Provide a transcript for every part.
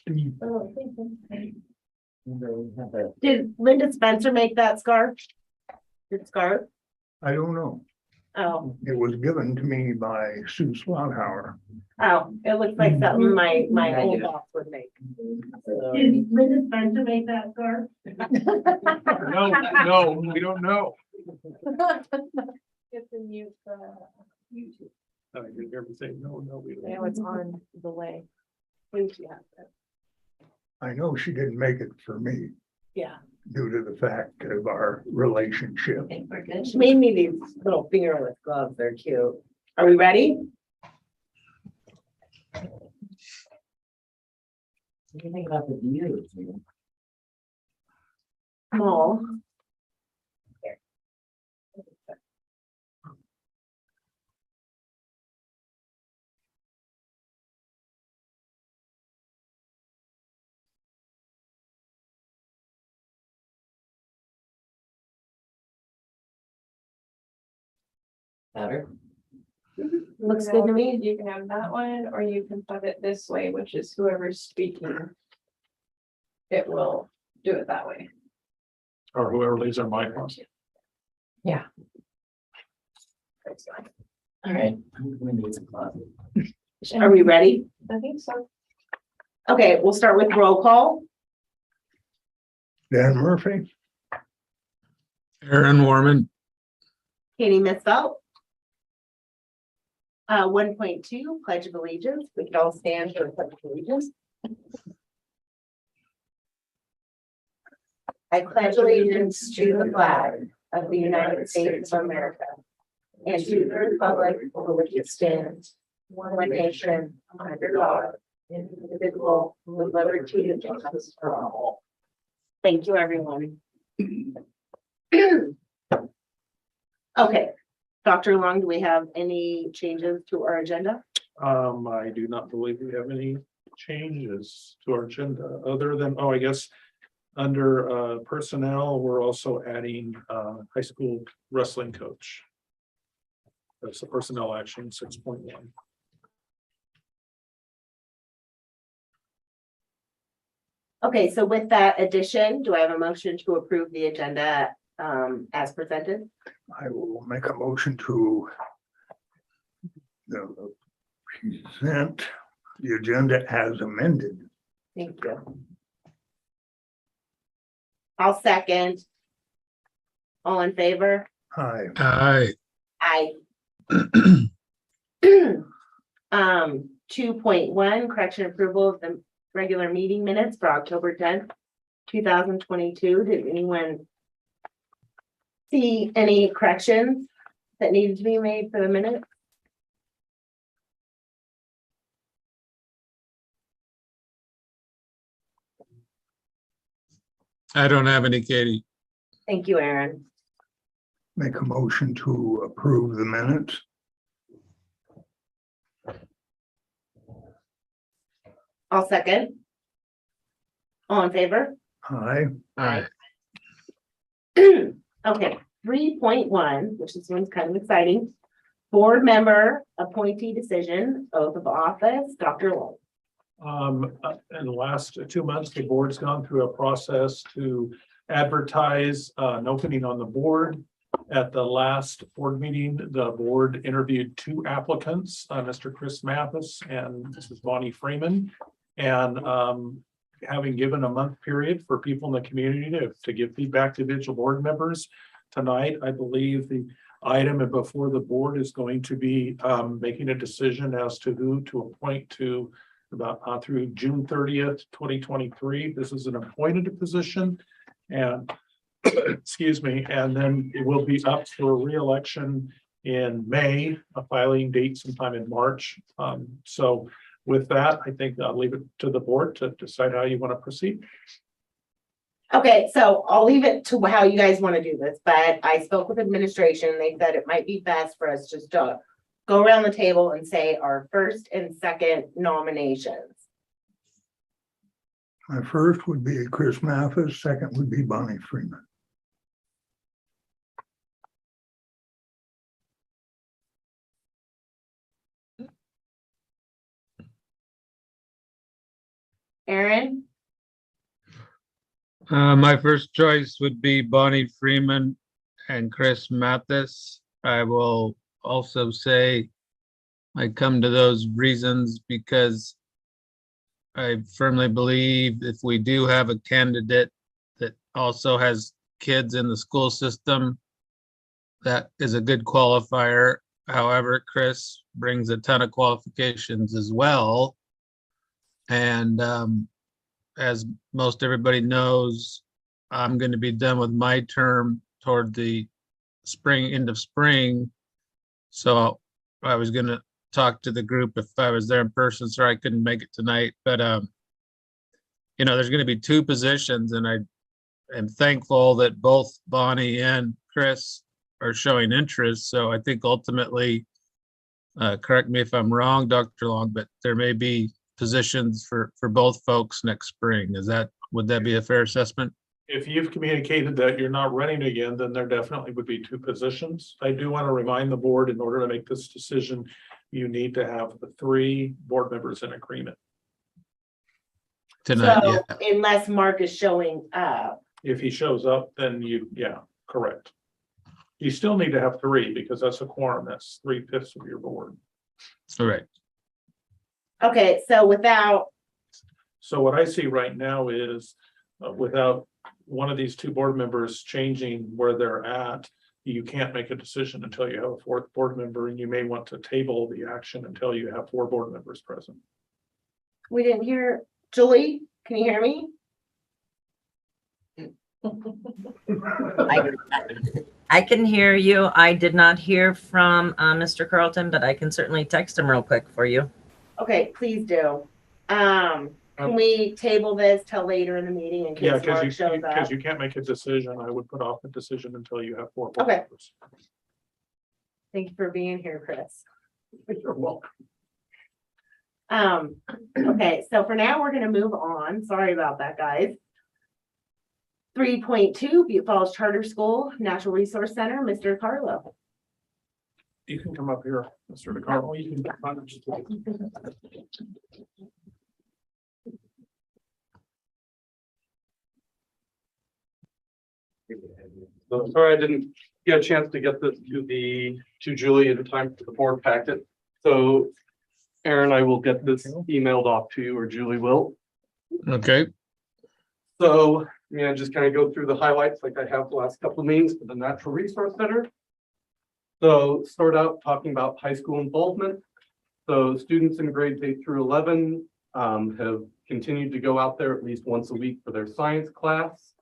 Steve. Did Linda Spencer make that scarf? Did scarf? I don't know. Oh, It was given to me by Sue Slothauer. oh, it looks like something my old boss would make. Did Linda Spencer make that scarf? No, we don't know. It's a mute, YouTube. I did everything. No, we don't. Now it's on the way. I know she didn't make it for me Yeah. due to the fact of our relationship. She made me these little fingerless gloves. They're cute. Are we ready? What do you think about the views? Small. Better? Looks good to me. You can have that one, or you can put it this way, which is whoever's speaking. It will do it that way. Or whoever leaves their mic on. All right. I'm gonna need some closet. Are we ready? I think so. Okay, we'll start with roll call. Dan Murphy, Aaron Warman. Katie Misfelt. 1.2, Pledge of Allegiance. We can all stand for the Pledge of Allegiance. I pledge allegiance to the flag of the United States of America and to the republic for which it stands, one nation, under God, indivisible, with liberty and justice for all. Thank you, everyone. Okay, Dr. Long, do we have any changes to our agenda? I do not believe we have any changes to our agenda other than, oh, I guess. Under personnel, we're also adding high school wrestling coach. That's the personnel action 6.1. Okay, so with that addition, do I have a motion to approve the agenda as presented? I will make a motion to present the agenda as amended. Thank you. I'll second. All in favor? Aye. Aye. Aye. 2.1, correction approval of the regular meeting minutes for October 10th, 2022. Did anyone see any corrections that needed to be made for the minute? I don't have any, Katie. Thank you, Aaron. Make a motion to approve the minutes. I'll second. All in favor? Aye. Aye. Okay, 3.1, which this one's kind of exciting. Board member appointee decision, oath of office, Dr. Long. In the last 2 months, the board's gone through a process to advertise an opening on the board. At the last board meeting, the board interviewed 2 applicants, Mr. Chris Mathis and Mrs. Bonnie Freeman. And having given a month period for people in the community to give feedback to individual board members, tonight, I believe the item before the board is going to be making a decision as to who to appoint to about through June 30th, 2023. This is an appointed position, and excuse me, and then it will be up for re-election in May, a filing date sometime in March. So with that, I think I'll leave it to the board to decide how you want to proceed. Okay, so I'll leave it to how you guys want to do this, but I spoke with administration. They said it might be best for us just to go around the table and say our first and second nominations. My first would be Chris Mathis, second would be Bonnie Freeman. Aaron, My first choice would be Bonnie Freeman and Chris Mathis. I will also say I come to those reasons because I firmly believe if we do have a candidate that also has kids in the school system, that is a good qualifier. However, Chris brings a ton of qualifications as well. And as most everybody knows, I'm going to be done with my term toward the end of spring. So I was going to talk to the group if I was there in person. Sorry, I couldn't make it tonight, but there's going to be two positions, and I am thankful that both Bonnie and Chris are showing interest. So I think ultimately, correct me if I'm wrong, Dr. Long, but there may be positions for both folks next spring. Would that be a fair assessment? If you've communicated that you're not running again, then there definitely would be two positions. I do want to remind the board, in order to make this decision, you need to have the 3 board members in agreement. Tonight, so yeah. unless Mark is showing up, If he shows up, then yeah, correct. You still need to have 3 because that's a quorum. That's 3/5 of your board. All right. okay, so without, So what I see right now is without one of these 2 board members changing where they're at, you can't make a decision until you have a 4th board member, and you may want to table the action until you have 4 board members present. we didn't hear, Julie, can you hear me? I can hear you. I did not hear from Mr. Carlton, but I can certainly text him real quick for you. Okay, please do. Can we table this till later in the meeting in Yeah, case Mark because shows up? you can't make a decision. I would put off the decision until you have 4 board Okay. members. Thank you for being here, Chris. You're welcome. Okay, so for now, we're gonna move on. Sorry about that, guys. 3.2, Butte Falls Charter School Natural Resource Center, Mr. Carlo. You can come up here, Mr. DeCarlo. You can. So sorry, I didn't get a chance to get this to Julie in time for the board packet. So Aaron, I will get this emailed off to you, or Julie will. Okay. So, just kind of go through the highlights like I have the last couple of meetings for the Natural Resource Center. So start out talking about high school involvement. So students in grades 8 through 11 have continued to go out there at least once a week for their science class.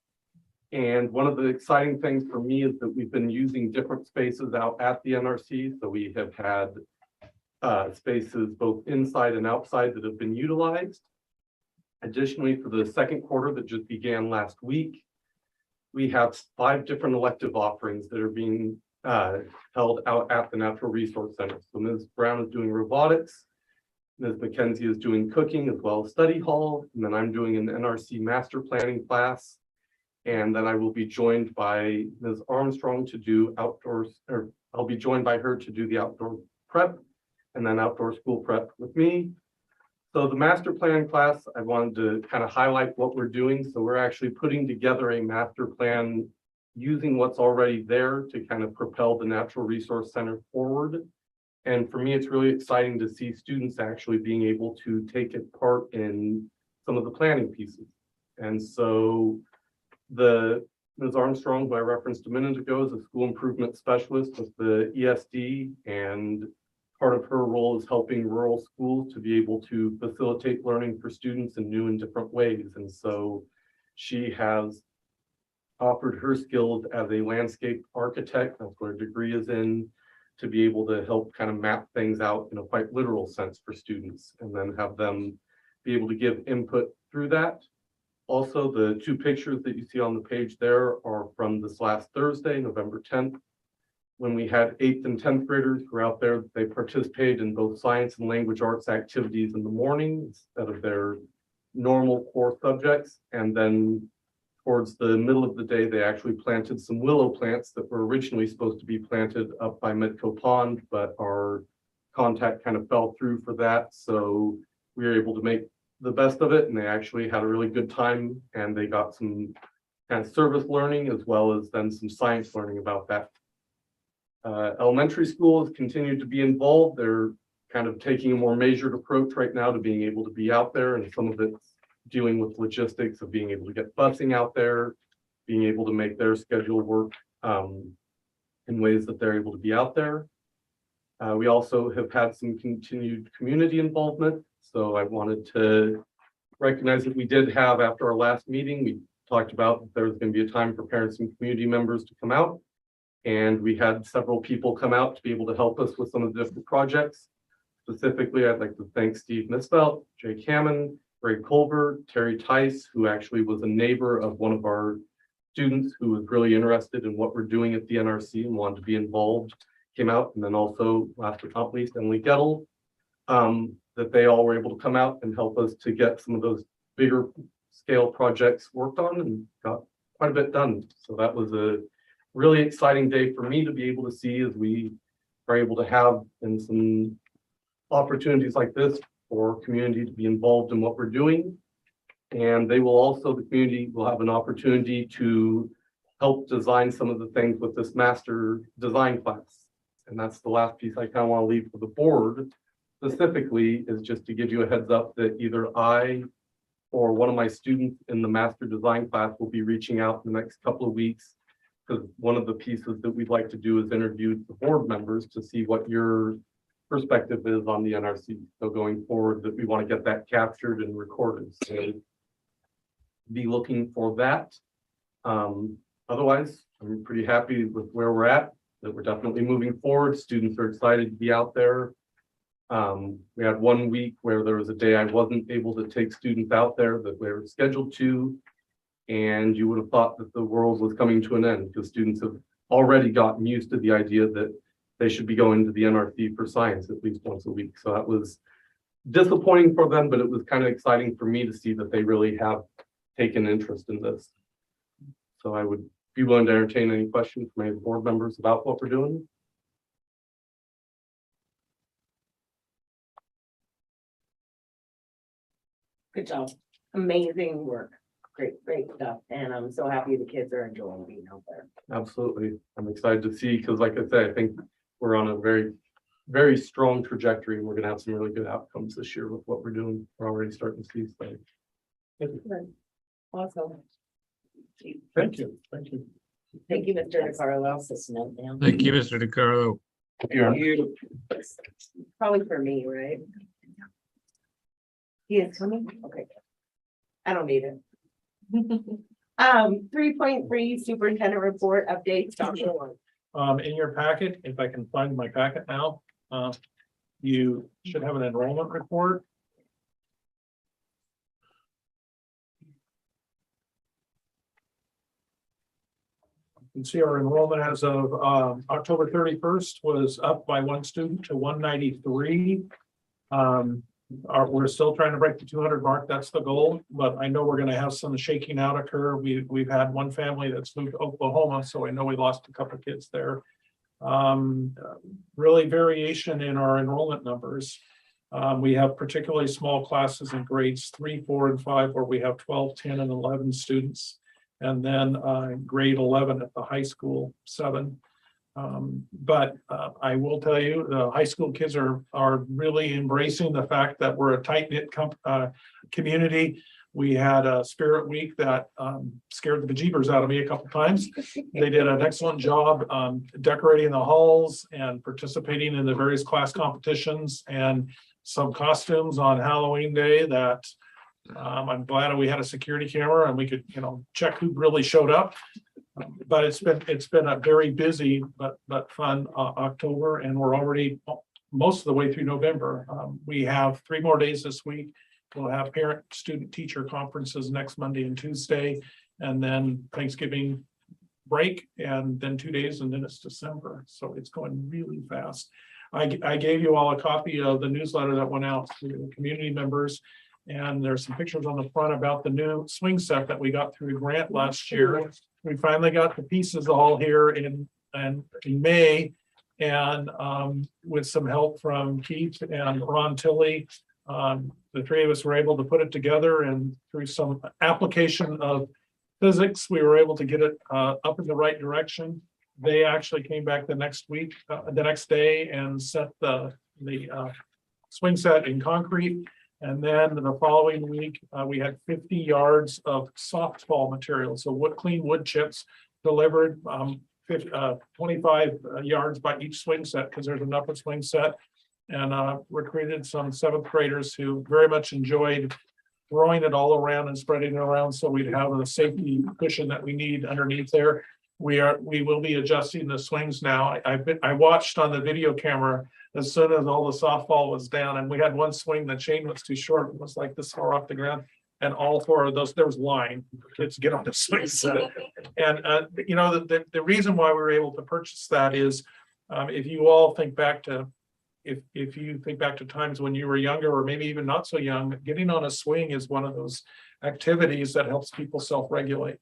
And one of the exciting things for me is that we've been using different spaces out at the NRC. So we have had spaces both inside and outside that have been utilized. Additionally, for the second quarter that just began last week, we have 5 different elective offerings that are being held out at the Natural Resource Center. So Ms. Brown is doing robotics, Ms. McKenzie is doing cooking as well as study hall, and then I'm doing an NRC master planning class. And then I will be joined by Ms. Armstrong to do outdoors, or I'll be joined by her to do the outdoor prep and then outdoor school prep with me. So the master plan class, I wanted to kind of highlight what we're doing. So we're actually putting together a master plan using what's already there to kind of propel the Natural Resource Center forward. And for me, it's really exciting to see students actually being able to take part in some of the planning pieces. And so Ms. Armstrong, who I referenced a minute ago, is a school improvement specialist with the ESD, and part of her role is helping rural schools to be able to facilitate learning for students in new and different ways. And so she has offered her skills as a landscape architect, that's what her degree is in, to be able to help kind of map things out in a quite literal sense for students, and then have them be able to give input through that. Also, the 2 pictures that you see on the page there are from this last Thursday, November 10th, when we had 8th and 10th graders who were out there. They participated in both science and language arts activities in the morning instead of their normal core subjects. And then towards the middle of the day, they actually planted some willow plants that were originally supposed to be planted up by Midco Pond, but our contact kind of fell through for that. So we were able to make the best of it, and they actually had a really good time, and they got some kind of service learning as well as then some science learning about that. Elementary schools continue to be involved. They're kind of taking a more measured approach right now to being able to be out there, and some of it's dealing with logistics of being able to get busing out there, being able to make their schedule work in ways that they're able to be out there. We also have had some continued community involvement. So I wanted to recognize that we did have, after our last meeting, we talked about that there was going to be a time for parents and community members to come out. And we had several people come out to be able to help us with some of the different projects. Specifically, I'd like to thank Steve Misfelt, Jake Hammond, Greg Culver, Terry Tice, who actually was a neighbor of one of our students who was really interested in what we're doing at the NRC and wanted to be involved, came out. And then also, last but not least, Emily Gettle, that they all were able to come out and help us to get some of those bigger scale projects worked on and got quite a bit done. So that was a really exciting day for me to be able to see, as we are able to have in some opportunities like this for community to be involved in what we're doing. And they will also, the community will have an opportunity to help design some of the things with this master design class. And that's the last piece I kind of want to leave for the board specifically, is just to give you a heads up that either I or one of my students in the master design class will be reaching out in the next couple of weeks, because one of the pieces that we'd like to do is interview the board members to see what your perspective is on the NRC. So going forward, that we want to get that captured and recorded. So be looking for that. Otherwise, I'm pretty happy with where we're at, that we're definitely moving forward. Students are excited to be out there. We had 1 week where there was a day I wasn't able to take students out there that we were scheduled to, and you would have thought that the world was coming to an end, because students have already gotten used to the idea that they should be going to the NRC for science at least once a week. So that was disappointing for them, but it was kind of exciting for me to see that they really have taken interest in this. So I would be willing to entertain any questions from any of the board members about what we're doing. Good job. Amazing work. Great stuff. And I'm so happy the kids are enjoying being out there. Absolutely. I'm excited to see, because like I said, I think we're on a very, very strong trajectory, and we're gonna have some really good outcomes this year with what we're doing. We're already starting to see things. Awesome. Thank you. Thank you. Thank you, Mr. DeCarlo. This note down. Thank you, Mr. DeCarlo. Probably for me, right? He is coming? Okay. I don't need it. 3.3 superintendent report updates. Dr. Wong. In your packet, if I can find my packet now, you should have an enrollment report. You can see our enrollment as of October 31st was up by 1 student to 193. We're still trying to break the 200 mark. That's the goal, but I know we're going to have some shaking out occur. We've had one family that's moved to Oklahoma, so I know we lost a couple of kids there. Really variation in our enrollment numbers. We have particularly small classes in grades 3, 4, and 5, where we have 12, 10, and 11 students. And then grade 11 at the high school, 7. But I will tell you, the high school kids are really embracing the fact that we're a tight-knit community. We had a spirit week that scared the bejeebers out of me a couple times. They did an excellent job decorating the halls and participating in the various class competitions, and some costumes on Halloween Day that I'm glad we had a security camera and we could, check who really showed up. But it's been a very busy but fun October, and we're already most of the way through November. We have 3 more days this week. We'll have parent student teacher conferences next Monday and Tuesday, and then Thanksgiving break, and then 2 days, and then it's December. So it's going really fast. I gave you all a copy of the newsletter that went out to the community members, and there's some pictures on the front about the new swing set that we got through a grant last year. We finally got the pieces all here in May, and with some help from Keith and Ron Tilley, the three of us were able to put it together, and through some application of physics, we were able to get it up in the right direction. They actually came back the next day and set the swing set in concrete. And then the following week, we had 50 yards of softball material, so clean wood chips delivered, 25 yards by each swing set, because there's an upper swing set. And recruited some seventh graders who very much enjoyed throwing it all around and spreading it around, so we'd have a safety cushion that we need underneath there. We will be adjusting the swings now. I watched on the video camera as soon as all the softball was down, and we had one swing, the chain was too short, it was like this far off the ground. And all four of those, there was line for kids to get on the swing set. And you know, the reason why we were able to purchase that is, if you all think back to, if you think back to times when you were younger, or maybe even not so young, getting on a swing is one of those activities that helps people self-regulate.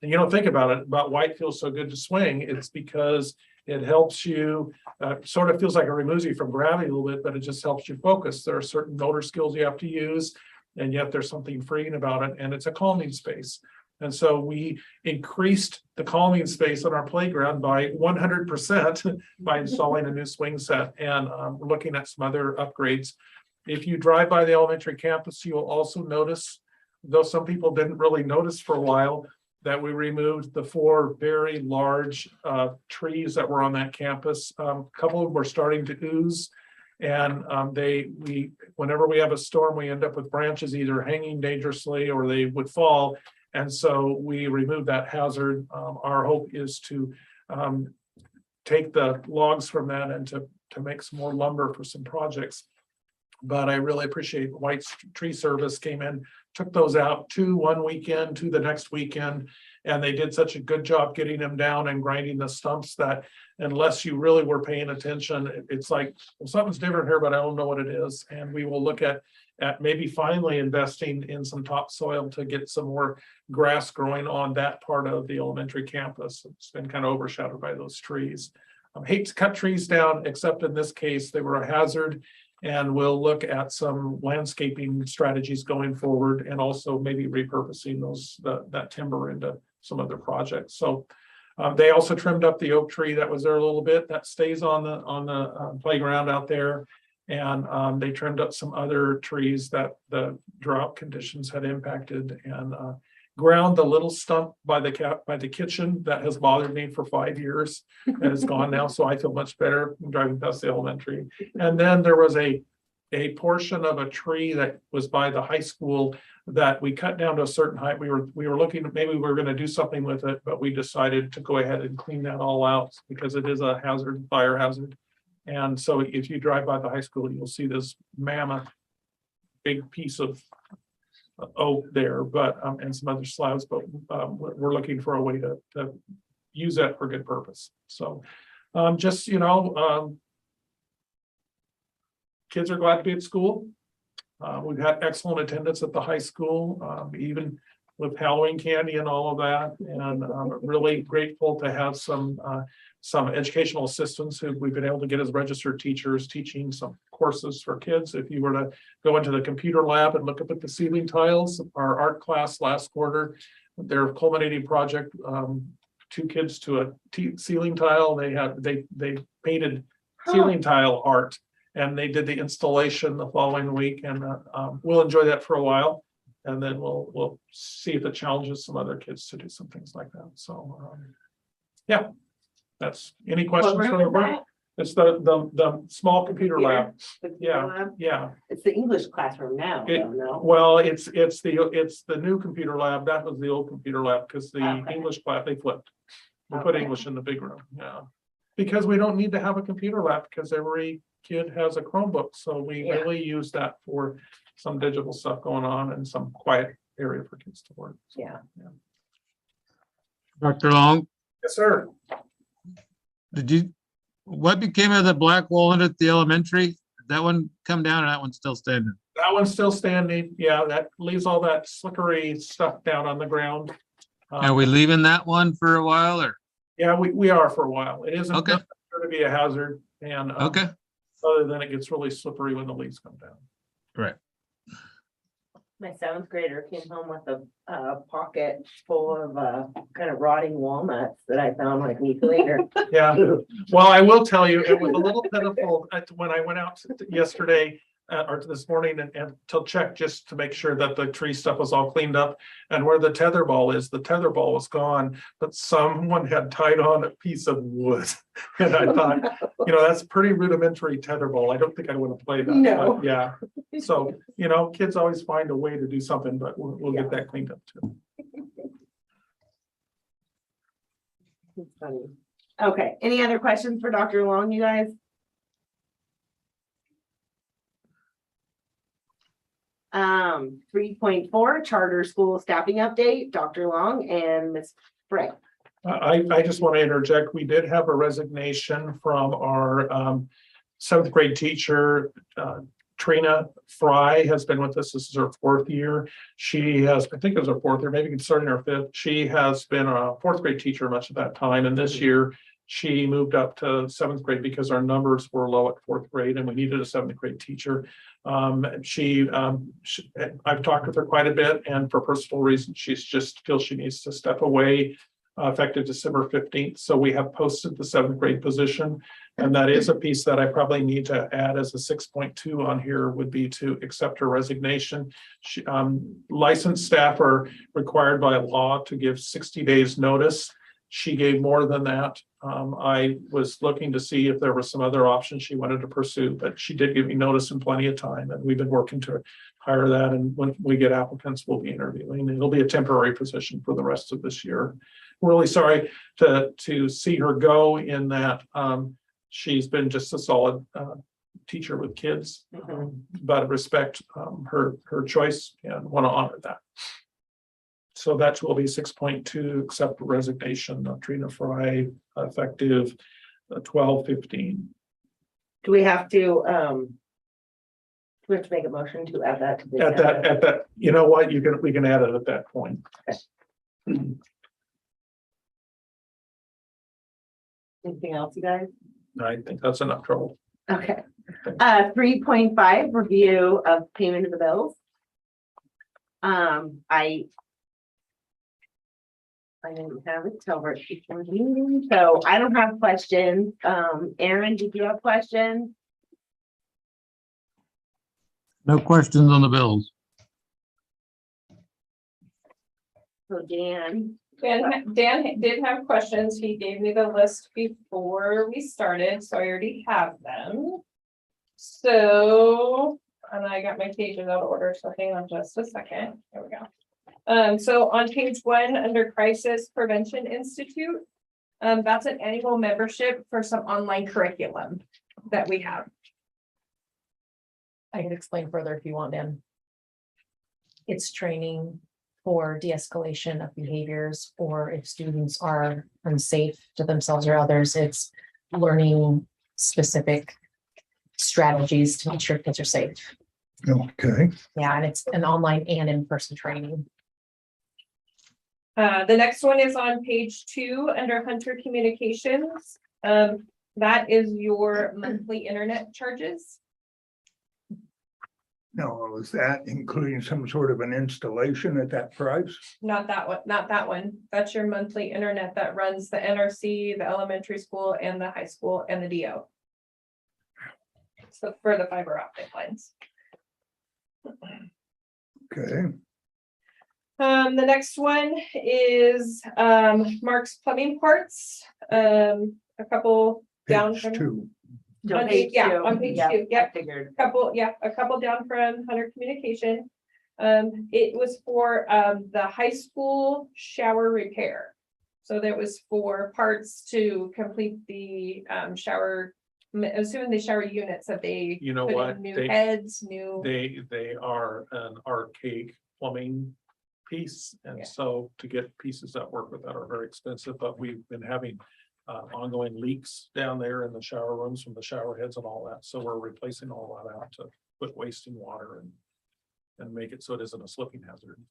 And you don't think about it, about why it feels so good to swing. It's because it helps you, sort of feels like it removes you from gravity a little bit, but it just helps you focus. There are certain motor skills you have to use, and yet there's something freeing about it, and it's a calming space. And so we increased the calming space on our playground by 100% by installing a new swing set, and we're looking at some other upgrades. If you drive by the elementary campus, you will also notice, though some people didn't really notice for a while, that we removed the 4 very large trees that were on that campus. A couple of them were starting to ooze, and whenever we have a storm, we end up with branches either hanging dangerously or they would fall. And so we removed that hazard. Our hope is to take the logs from that and to make some more lumber for some projects. But I really appreciate White's Tree Service came in, took those out one weekend to the next weekend, and they did such a good job getting them down and grinding the stumps that unless you really were paying attention, it's like, well, something's different here, but I don't know what it is. And we will look at maybe finally investing in some topsoil to get some more grass growing on that part of the elementary campus. It's been kind of overshadowed by those trees. I hate to cut trees down, except in this case, they were a hazard. And we'll look at some landscaping strategies going forward, and also maybe repurposing that timber into some other projects. So they also trimmed up the oak tree that was there a little bit, that stays on the playground out there. And they trimmed up some other trees that the drought conditions had impacted, and ground the little stump by the kitchen that has bothered me for 5 years, and it's gone now, so I feel much better driving past the elementary. And then there was a portion of a tree that was by the high school that we cut down to a certain height. We were looking at, maybe we were going to do something with it, but we decided to go ahead and clean that all out because it is a hazard, fire hazard. And so if you drive by the high school, you'll see this mammoth big piece of oak there, but and some other slabs, but we're looking for a way to use that for good purpose. So just, you know, kids are glad to be at school. We've had excellent attendance at the high school, even with Halloween candy and all of that. And I'm really grateful to have some educational assistants who we've been able to get as registered teachers teaching some courses for kids. If you were to go into the computer lab and look up at the ceiling tiles, our art class last quarter, their culminating project, 2 kids to a ceiling tile. They painted ceiling tile art, and they did the installation the following week, and we'll enjoy that for a while. And then we'll see if it challenges some other kids to do some things like that. So yeah, that's any questions from the board? It's the small computer lab. Yeah. It's the English classroom now, no? Well, it's the new computer lab. That was the old computer lab because the English class, they flipped. We put English in the big room, yeah. Because we don't need to have a computer lab because every kid has a Chromebook. So we really use that for some digital stuff going on and some quiet area for kids to work. So, Yeah. Dr. Long, Yes, sir. what became of the black walnut at the elementary? Did that one come down or that one's still standing? That one's still standing. Yeah, that leaves all that slickery stuff down on the ground. Are we leaving that one for a while or? Yeah, we are for a while. It isn't Okay. going to be a hazard, and Okay, other than it gets really slippery when the leaves come down. right. My seventh grader came home with a pocket full of kind of rotting walnuts that I found like weeks later. Yeah, well, I will tell you, it was a little pitiful when I went out yesterday. Or this morning and to check just to make sure that the tree stuff was all cleaned up. And where the tether ball is, the tether ball was gone, but someone had tied on a piece of wood. And I thought, that's pretty rudimentary tether ball. I don't think I would have played that. No. But yeah, so, kids always find a way to do something, but we'll get that cleaned up too. It's funny. Okay, any other questions for Dr. Long, you guys? 3.4 charter school staffing update, Dr. Long and Ms. Frey. I just want to interject. We did have a resignation from our seventh grade teacher. Trina Fry has been with us. This is her 4th year. She has, I think it was her 4th year, maybe starting her 5th. She has been a 4th grade teacher much of that time. And this year she moved up to 7th grade because our numbers were low at 4th grade and we needed a 7th grade teacher. I've talked with her quite a bit, and for personal reasons, she's just feels she needs to step away effective December 15th. So we have posted the 7th grade position. And that is a piece that I probably need to add as a 6.2 on here would be to accept her resignation. She, licensed staff are required by law to give 60 days notice. She gave more than that. I was looking to see if there were some other options she wanted to pursue, but she did give me notice in plenty of time, and we've been working to hire that. And when we get applicants, we'll be interviewing. It'll be a temporary position for the rest of this year. Really sorry to see her go in that. She's been just a solid teacher with kids, but I respect her choice and want to honor that. So that will be 6.2, accept the resignation of Trina Fry, effective 12/15. Do we have to make a motion to add that to the At that, you know what, we can add it at that point. Anything else, you guys? I think that's enough trouble. Okay. 3.5 review of payment of the bills. I didn't have it till right before the meeting, so I don't have questions. Aaron, did you have questions? No questions on the bills. So Dan, Dan did have questions. He gave me the list before we started, so I already have them. So, and I got my pages out of order, so hang on just a second. There we go. So on page 1 under Crisis Prevention Institute, that's an annual membership for some online curriculum that we have. I can explain further if you want, Dan. It's training for de-escalation of behaviors, or if students are unsafe to themselves or others, it's learning specific strategies to make sure kids are safe. Okay, Yeah, and it's an online and in-person training. The next one is on page 2 under Hunter Communications. That is your monthly internet charges. now, is that including some sort of an installation at that price? Not that one, not that one. That's your monthly internet that runs the NRC, the elementary school and the high school and the DO. So for the fiber optic lines. Okay, The next one is Mark's Plumbing Parts. A couple down page from 2. On page- yeah, on page 2, yep. Figured. A couple down from Hunter Communication. It was for the high school shower repair. So that was for parts to complete the shower, assuming the shower units that they You know put in what? new They- heads, new. They are an archaic plumbing piece, Yeah. and so to get pieces that work with that are very expensive, but we've been having ongoing leaks down there in the shower rooms from the shower heads and all that, so we're replacing all that out to quit wasting water and make it so it isn't a slipping hazard.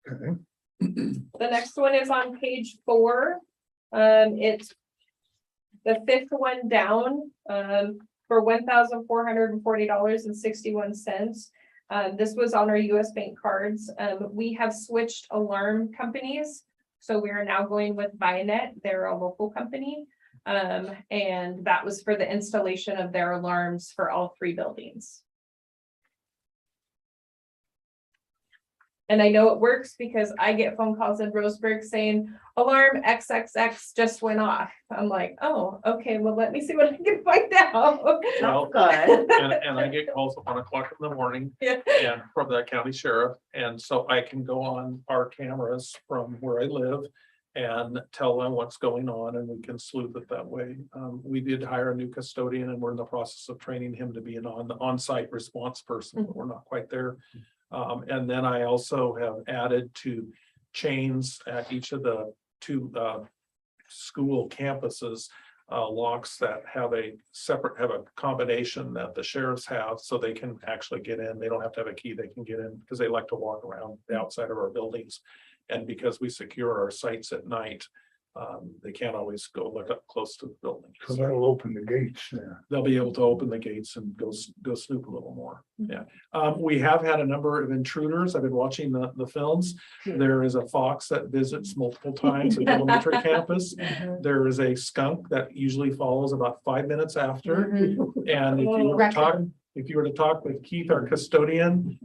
Okay, The next one is on page 4. It's the 5th one down, for $1,440.61. This was on our US Bank cards. We have switched alarm companies. So we are now going with Vianet. They're a local company. And that was for the installation of their alarms for all 3 buildings. And I know it works because I get phone calls in Roseburg saying alarm XXX just went off. I'm like, oh, okay, well, let me see what I can find out. Well, Good. and I get calls at 1 o'clock in the morning Yeah. and from the county sheriff. And so I can go on our cameras from where I live and tell them what's going on, and we can sleuth it that way. We did hire a new custodian, and we're in the process of training him to be an on-site response person, but we're not quite there. And then I also have added to chains at each of the 2 school campuses, locks that have a combination that the sheriffs have, so they can actually get in. They don't have to have a key, they can get in because they like to walk around the outside of our buildings. And because we secure our sites at night, they can't always go look up close to the building. So that'll open the gates there. They'll be able to open the gates and go snoop a little more. Yeah. We have had a number of intruders. I've been watching the films. There is a fox that visits multiple times at the elementary campus. There is a skunk that usually follows about 5 minutes after. And if you were to talk with Keith, our custodian,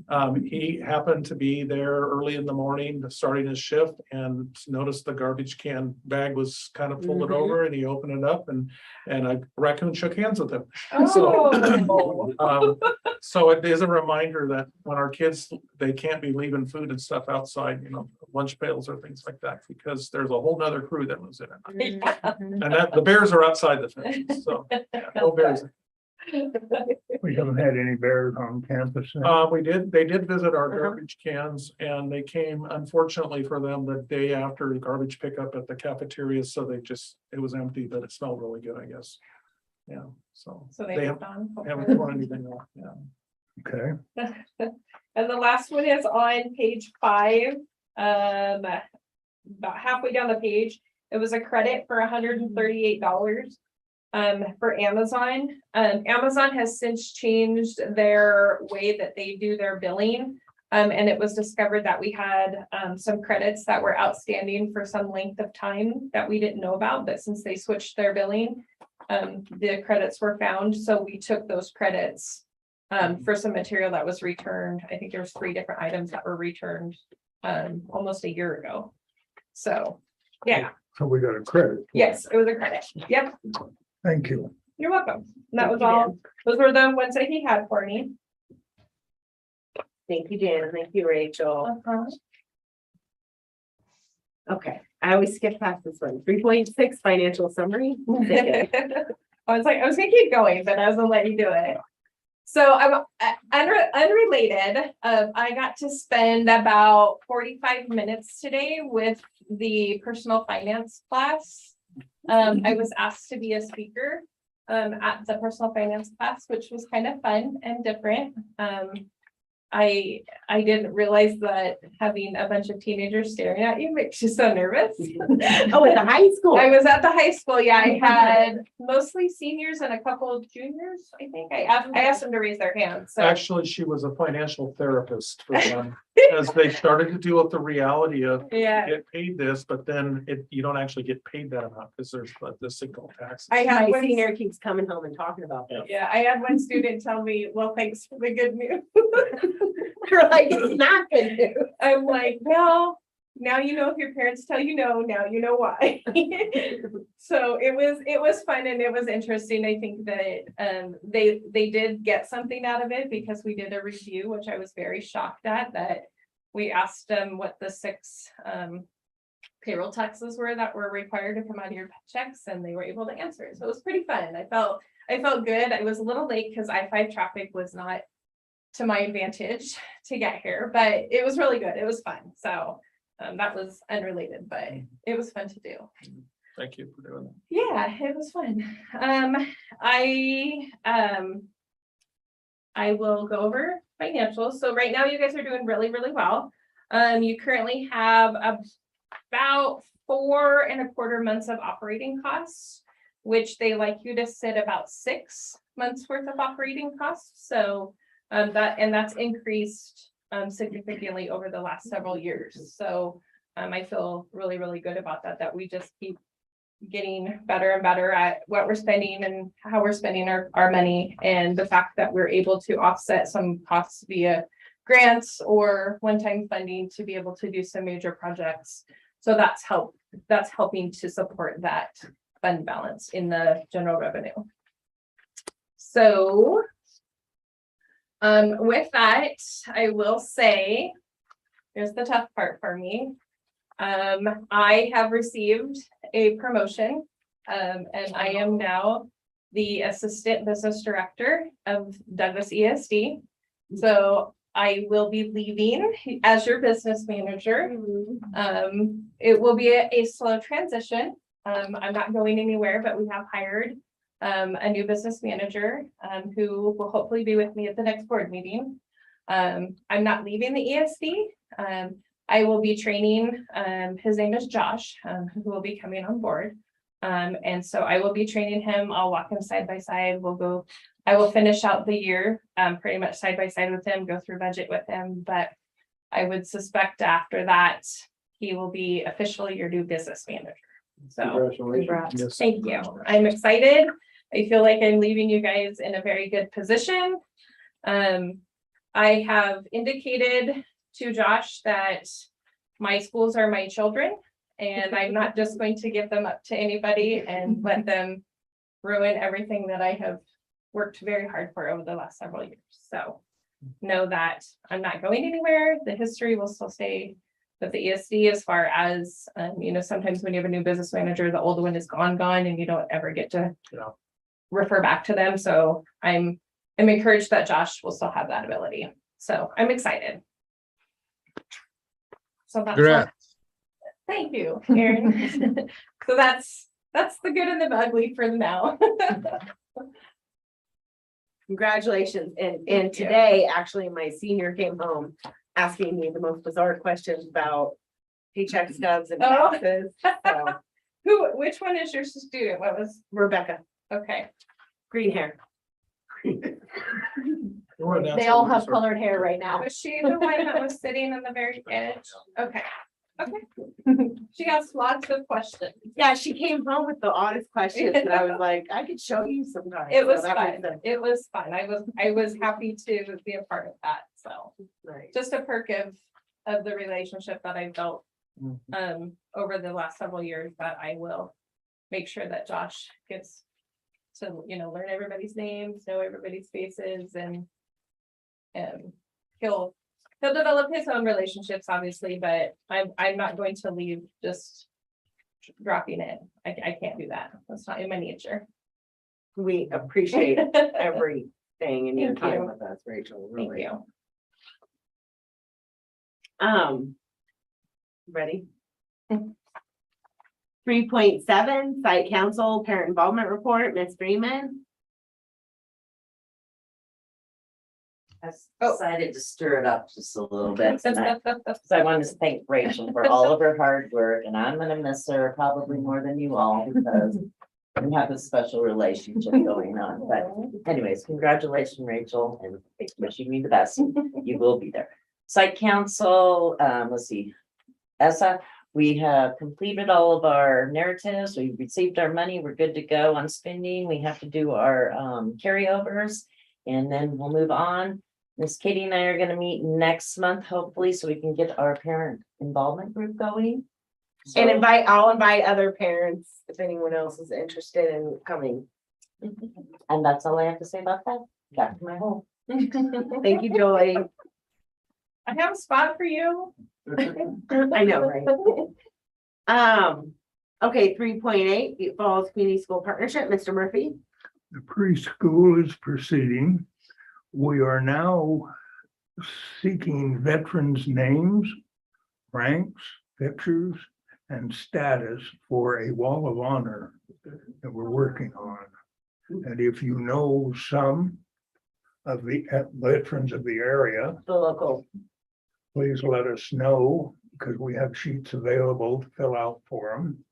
he happened to be there early in the morning, starting his shift, and noticed the garbage can bag was kind of folded over, and he opened it up, and a raccoon shook hands with him. Oh. So it is a reminder that when our kids, they can't be leaving food and stuff outside, lunch pails or things like that, because there's a whole nother crew that lives in it. And that the bears are outside the fence, so yeah, no bears. We haven't had any bears on campus. now. They did visit our garbage cans, and they came, unfortunately for them, the day after the garbage pickup at the cafeteria, so it was empty, but it smelled really good, I guess. Yeah, so So they moved on. haven't thrown anything off, yeah. Okay, And the last one is on page 5. About halfway down the page, it was a credit for $138. For Amazon. Amazon has since changed their way that they do their billing. And it was discovered that we had some credits that were outstanding for some length of time that we didn't know about, but since they switched their billing, the credits were found. So we took those credits for some material that was returned. I think there was 3 different items that were returned almost a year ago. So, yeah, so we got a credit. yes, it was a credit. Yep. Thank you. You're welcome. And that was all. Those were the ones that he had for me. Thank you, Jan. Thank you, Rachel. Okay, I always skip past this one. 3.6 financial summary. I was gonna keep going, but I was gonna let you do it. So I'm unrelated. I got to spend about 45 minutes today with the personal finance class. I was asked to be a speaker at the personal finance class, which was kind of fun and different. I didn't realize that having a bunch of teenagers staring at you makes you so nervous. Oh, at the high school. I was at the high school. Yeah, I had mostly seniors and a couple of juniors. I think I asked them to raise their hands. So Actually, she was a financial therapist for them, as they started to deal with the reality of yeah, get paid this, but then you don't actually get paid that amount because there's the single taxes. I had My one, senior keeps coming home and talking about this. yeah, I had one student tell me, "Well, thanks for the good news." They're like, it's not good news. I'm like, well, now you know if your parents tell you no, now you know why. So it was fun and it was interesting. I think that they did get something out of it because we did a review, which I was very shocked at, that we asked them what the 6 payroll taxes were that were required to come out of your checks, and they were able to answer it. So it was pretty fun. I felt good. I was a little late because I-5 traffic was not to my advantage to get here, but it was really good. It was fun. So that was unrelated, but it was fun to do. Thank you for doing that. Yeah, it was fun. I will go over financials. So right now you guys are doing really, really well. You currently have about 4.25 months of operating costs, which they like you to sit about 6 months worth of operating costs. So That's increased significantly over the last several years. So I feel really, really good about that we just keep getting better and better at what we're spending and how we're spending our money, and the fact that we're able to offset some costs via grants or one-time funding to be able to do some major projects. So that's helping to support that fund balance in the general revenue. So with that, I will say, here's the tough part for me. I have received a promotion, and I am now the Assistant Business Director of Douglas ESD. So I will be leaving as your business manager. It will be a slow transition. I'm not going anywhere, but we have hired a new business manager who will hopefully be with me at the next board meeting. I'm not leaving the ESD. I will be training, his name is Josh, who will be coming on board. And so I will be training him. I'll walk him side by side. I will finish out the year pretty much side by side with him, go through budget with him. But I would suspect after that, he will be officially your new business manager. So congrats. Thank you. I'm excited. I feel like I'm leaving you guys in a very good position. I have indicated to Josh that my schools are my children, and I'm not just going to give them up to anybody and let them ruin everything that I have worked very hard for over the last several years. So know that I'm not going anywhere. The history will still stay with the ESD, as far as, sometimes when you have a new business manager, the old one is gone, and you don't ever get to refer back to them. So I'm encouraged that Josh will still have that ability. So I'm excited. So that's Congrats. thank you, Erin. So that's the good and the ugly for now. Congratulations. And Thank you. today, actually, my senior came home asking me the most bizarre questions about paycheck stubs and Oh. taxes. So Which one is your student? What was, Rebecca, okay. green hair. They all have colored hair right now. Was she the one that was sitting on the very edge? Okay. Okay. She asked lots of questions. Yeah, she came home with the oddest questions and I was like, I could show you sometime. It was So that fun. makes sense. It was fun. I was happy to be a part of that. So Right. just a perk of the relationship that I built over the last several years, that I will make sure that Josh gets to, learn everybody's names, know everybody's faces, and he'll develop his own relationships, obviously, but I'm not going to leave just dropping it. I can't do that. That's not in my nature. We appreciate everything in your Thank time you. with us, Rachel. Thank Really. you. Ready? 3.7, site council parent involvement report, Ms. Freeman. I decided to stir it up just a little bit tonight. So I wanted to thank Rachel for all of her hard work, and I'm gonna miss her probably more than you all, because we have a special relationship going on. But anyways, congratulations, Rachel, and wishing you the best. You will be there. Site council, let's see. ESSA, we have completed all of our narratives. We've received our money. We're good to go on spending. We have to do our carryovers, and then we'll move on. Miss Katie and I are gonna meet next month, hopefully, so we can get our parent involvement group going. And I'll invite other parents if anyone else is interested in coming. And that's all I have to say about that. Back to my home. Thank you, Jolie. I have a spot for you. I know, right? Okay, 3.8, Falls Community School Partnership, Mr. Murphy. The preschool is proceeding. We are now seeking veterans' names, ranks, pictures, and status for a wall of honor that we're working on. And if you know some of the veterans of the area, The local. please let us know, because we have sheets available to fill out for them.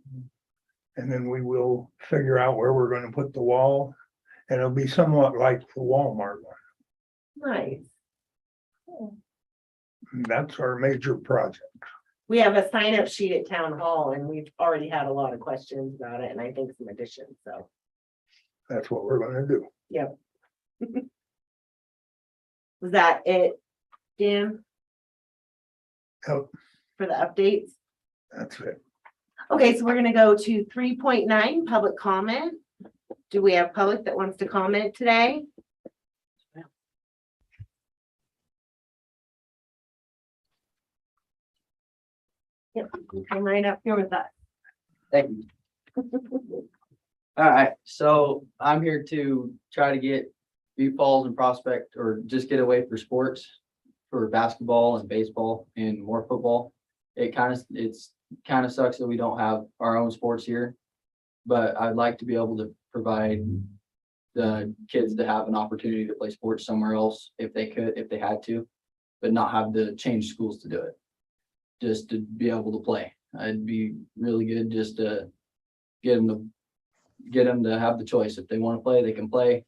And then we will figure out where we're going to put the wall. And it'll be somewhat like the Walmart one. Nice. That's our major project. We have a sign up sheet at town hall and we've already had a lot of questions about it and I think some additions, so. That's what we're gonna do. Was that it, Jim, Yep, for the updates? that's it. Okay, so we're gonna go to 3.9, public comment. Do we have public that wants to comment today? Yep, come right up here with us. Thank you. All right, so I'm here to try to get Butte Falls and Prospect, or just get away for sports, for basketball and baseball and more football. It's kind of sucks that we don't have our own sports here, but I'd like to be able to provide the kids to have an opportunity to play sports somewhere else if they could, if they had to, but not have to change schools to do it. Just to be able to play. It'd be really good just to get them to have the choice. If they want to play, they can play.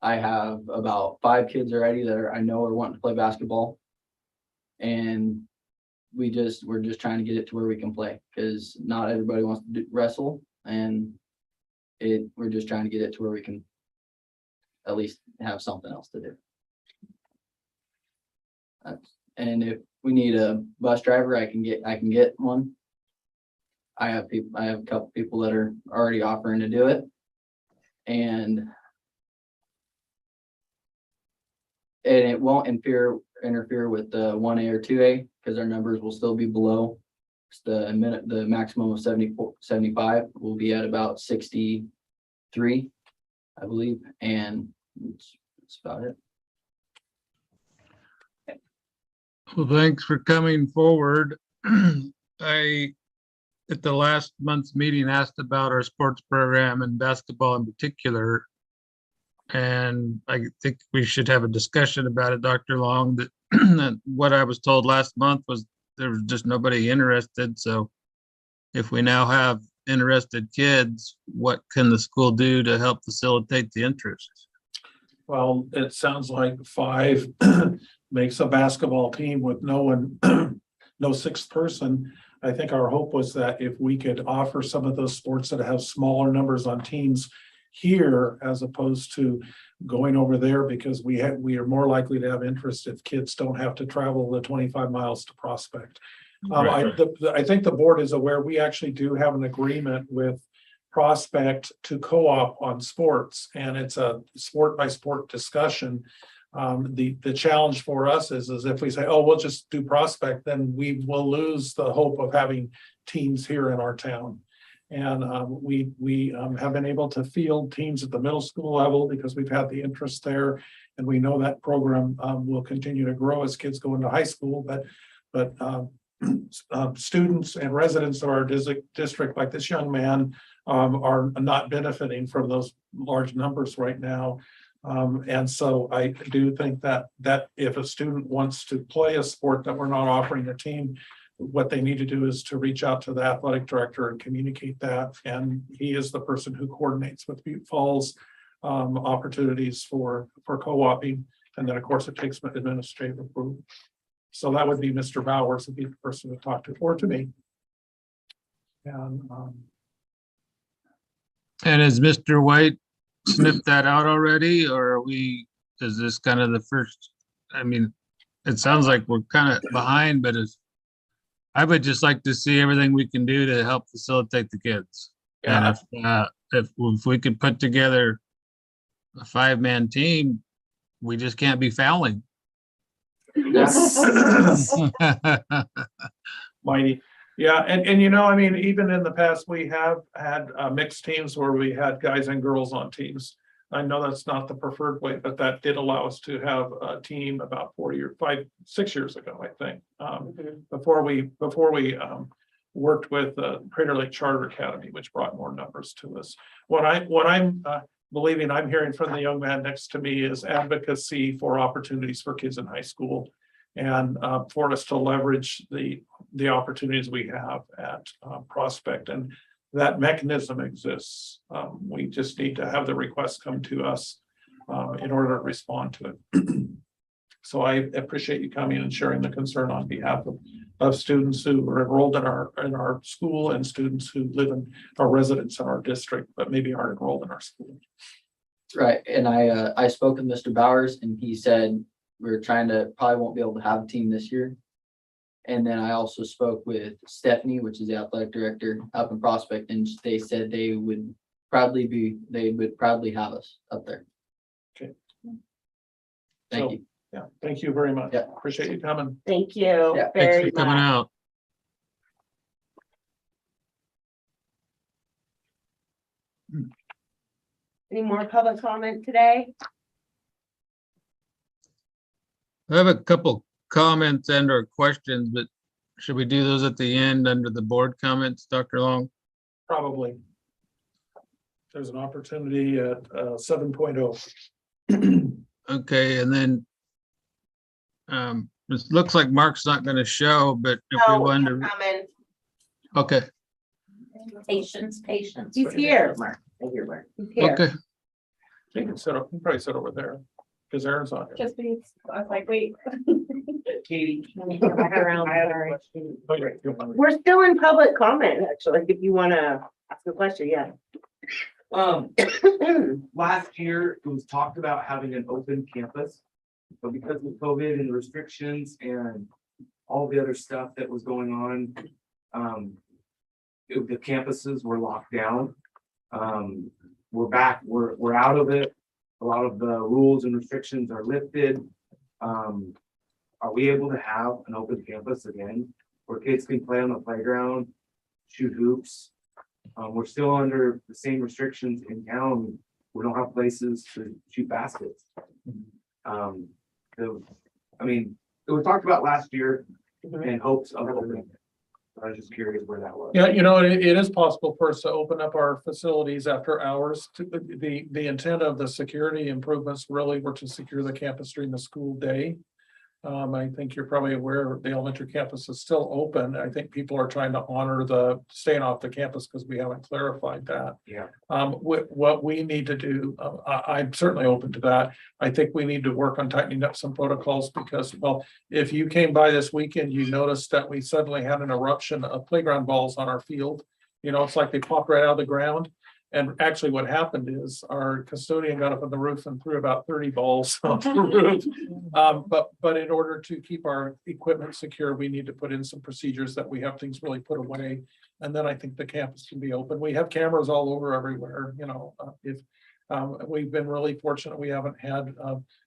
I have about 5 kids already that I know are wanting to play basketball. And we're just trying to get it to where we can play, because not everybody wants to wrestle, and we're just trying to get it to where we can at least have something else to do. And if we need a bus driver, I can get one. I have a couple people that are already offering to do it. And it won't interfere with the 1A or 2A, because our numbers will still be below. It's the maximum of 75 will be at about 63, I believe, and that's about it. Well, thanks for coming forward. I, at the last month's meeting, asked about our sports program and basketball in particular. And I think we should have a discussion about it, Dr. Long, that what I was told last month was there was just nobody interested. So if we now have interested kids, what can the school do to help facilitate the interest? Well, it sounds like 5 makes a basketball team with no one, no 6th person. I think our hope was that if we could offer some of those sports that have smaller numbers on teams here, as opposed to going over there, because we are more likely to have interest if kids don't have to travel the 25 miles to Prospect. I think the board is aware, we actually do have an agreement with Prospect to co-op on sports, and it's a sport by sport discussion. The challenge for us is if we say, oh, we'll just do Prospect, then we will lose the hope of having teams here in our town. And we have been able to field teams at the middle school level because we've had the interest there, and we know that program will continue to grow as kids go into high school. But students and residents of our district, like this young man, are not benefiting from those large numbers right now. And so I do think that if a student wants to play a sport that we're not offering a team, what they need to do is to reach out to the athletic director and communicate that. And he is the person who coordinates with Butte Falls opportunities for co-oping. And then, of course, it takes administrative approval. So that would be Mr. Bowers would be the person to talk to, or to me. And has Mr. White sniffed that out already, or is this kind of the first? I mean, it sounds like we're kind of behind, but I would just like to see everything we can do to help facilitate the kids. Yeah. And if we could put together a 5-man team, we just can't be fouling. Mighty. Yeah, and you know, I mean, even in the past, we have had mixed teams where we had guys and girls on teams. I know that's not the preferred way, but that did allow us to have a team about 6 years ago, I think. Before we worked with Crater Lake Charter Academy, which brought more numbers to us. What I'm believing I'm hearing from the young man next to me is advocacy for opportunities for kids in high school, and for us to leverage the opportunities we have at Prospect, and that mechanism exists. We just need to have the request come to us in order to respond to it. So I appreciate you coming and sharing the concern on behalf of students who are enrolled in our school and students who live in our residents in our district, but maybe aren't enrolled in our school. Right, and I spoke with Mr. Bowers and he said we're probably won't be able to have a team this year. And then I also spoke with Stephanie, which is the athletic director up in Prospect, and they said they would proudly have us up there. Okay. Thank So, you. Yeah, thank you very much. Yeah. Appreciate you coming. Thank you Yeah, Thanks very for coming much. out. Any more public comment today? I have a couple comments and or questions, but should we do those at the end under the board comments, Dr. Long? Probably. There's an opportunity at 7.0. Okay, and then it looks like Mark's not gonna show, but if we No, wonder, comment. okay, Patience. He's here. Mark, right here, Mark. He's here. okay. You can sit up, you can probably sit over there, because Aaron's on here. Just because, I was like, wait. Katie. Around, I had a sorry. question. Okay, you're fine. We're still in public comment, actually, if you wanna ask a question, yeah. Last year, it was talked about having an open campus. But because of COVID and restrictions and all the other stuff that was going on, the campuses were locked down. We're back, we're out of it. A lot of the rules and restrictions are lifted. Are we able to have an open campus again, where kids can play on the playground, shoot hoops? We're still under the same restrictions in town. We don't have places to shoot baskets. It was talked about last year in hopes of opening. I was just curious where that was. Yeah, it is possible for us to open up our facilities after hours. The intent of the security improvements really were to secure the campus during the school day. I think you're probably aware the elementary campus is still open. I think people are trying to honor the staying off the campus because we haven't clarified that. Yeah. What we need to do, I'm certainly open to that. I think we need to work on tightening up some protocols because, well, if you came by this weekend, you noticed that we suddenly had an eruption of playground balls on our field. It's like they popped right out of the ground. And actually what happened is our custodian got up on the roof and threw about 30 balls off the roof. But in order to keep our equipment secure, we need to put in some procedures that we have things really put away. And then I think the campus can be open. We have cameras all over everywhere, we've been really fortunate. We haven't had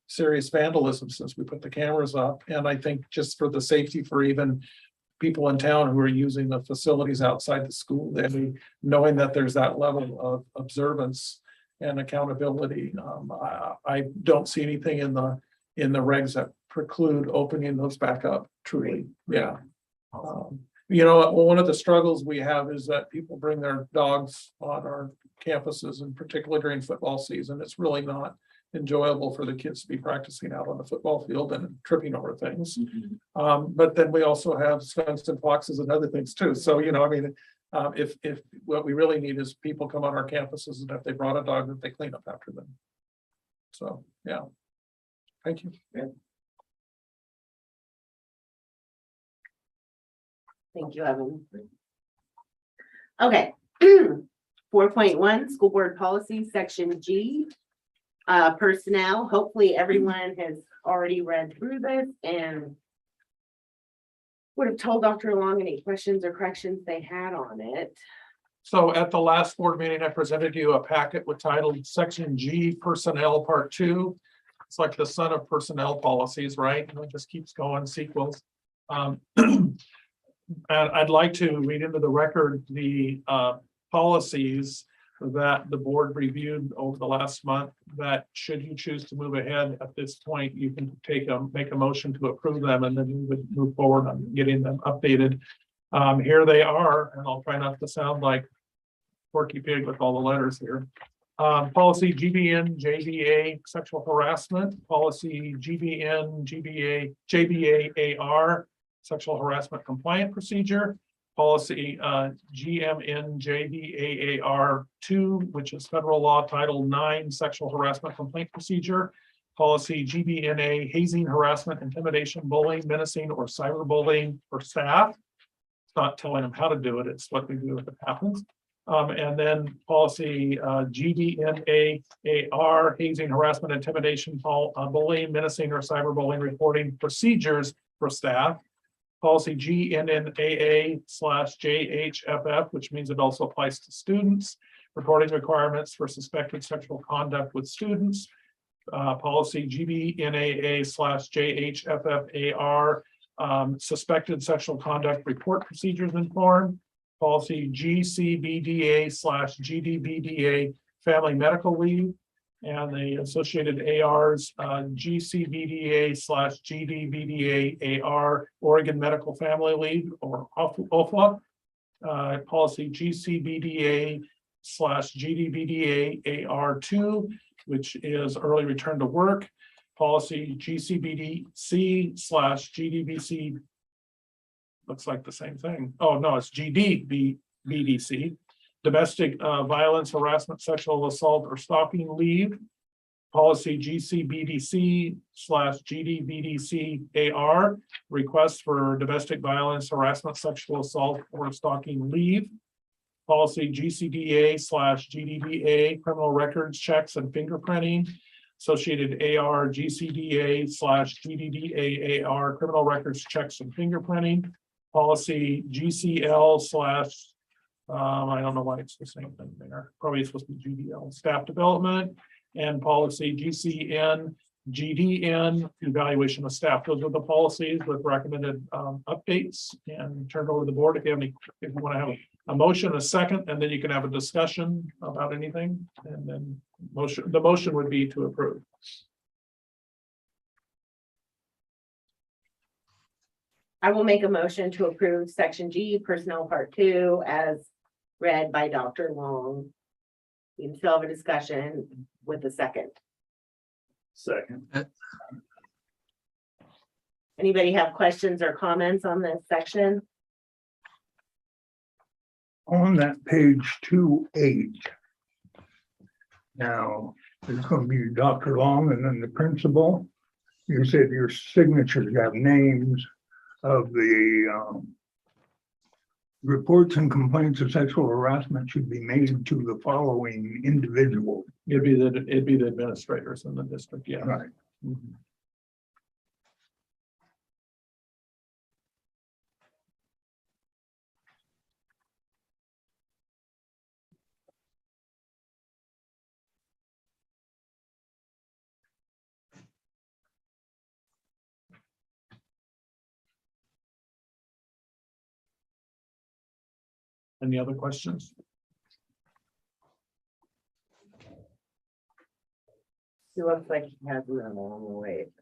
serious vandalism since we put the cameras up. And I think just for the safety for even people in town who are using the facilities outside the school, then knowing that there's that level of observance and accountability. I don't see anything in the regs that preclude opening those back up truly. Yeah. One of the struggles we have is that people bring their dogs on our campuses, and particularly during football season. It's really not enjoyable for the kids to be practicing out on the football field and tripping over things. But then we also have skunks and foxes and other things too. So, if what we really need is people come on our campuses, and if they brought a dog, that they clean up after them. So, yeah. Thank you. Yeah. Thank you, Evan. Okay. 4.1, school board policy, section G. Personnel, hopefully everyone has already read through this and would have told Dr. Long any questions or corrections they had on it. So at the last board meeting, I presented you a packet with titled Section G Personnel Part 2. It's like the son of personnel policies, right? And it just keeps going, sequels. And I'd like to read into the record the policies that the board reviewed over the last month, that should you choose to move ahead at this point, you can make a motion to approve them, and then we would move forward on getting them updated. Here they are, and I'll try not to sound like Porky Pig with all the letters here. Policy GBN, JBA, sexual harassment, policy GBN, GBA, JBA AR, sexual harassment compliant procedure, policy GMN JBAAR 2, which is federal law title 9, sexual harassment complaint procedure, Policy GBNA, hazing, harassment, intimidation, bullying, menacing, or cyberbullying for staff. It's not telling them how to do it, it's what we do if it happens. And then policy GBNAAR, hazing, harassment, intimidation, bullying, menacing, or cyberbullying reporting procedures for staff. Policy GNNAA/JHFF, which means it also applies to students, reporting requirements for suspected sexual conduct with students. Policy GBNAA/JHFFAR, suspected sexual conduct report procedures and form. Policy GCBDA/GDBDA, family medical leave. And the associated ARs, GCBDA/GDBDA-AR, Oregon Medical Family Leave, or OFLA. Policy GCBDA/GDBDA-AR2, which is early return to work. Policy GCBDC/GDBC. Looks like the same thing. Oh, no, it's GDBDC. Domestic violence, harassment, sexual assault, or stalking leave. Policy GCBDC/GDBDC-AR, requests for domestic violence, harassment, sexual assault, or stalking leave. Policy GCDA/GDBA, criminal records checks and fingerprinting. Associated AR GCDA/GDDA-AR, criminal records checks and fingerprinting. Policy GCL/ I don't know why it's the same thing there. Probably it's supposed to be GDL, staff development, and policy GCN, GDN, evaluation of staff. Those are the policies with recommended updates, and turn it over to the board if you have any, if you want to have a motion, a second, and then you can have a discussion about anything, and then the motion would be to approve. I will make a motion to approve section G, personnel part 2, as read by Dr. Long. You can still have a discussion with a second. Second. Anybody have questions or comments on this section? On that page 2H. Now, it's gonna be Dr. Long and then the principal. You said your signatures have names of the reports and complaints of sexual harassment should be made to the following individual. It'd be the administrators in the district, yeah. Right. Mhm. Any other questions? He looks like he has them along the way.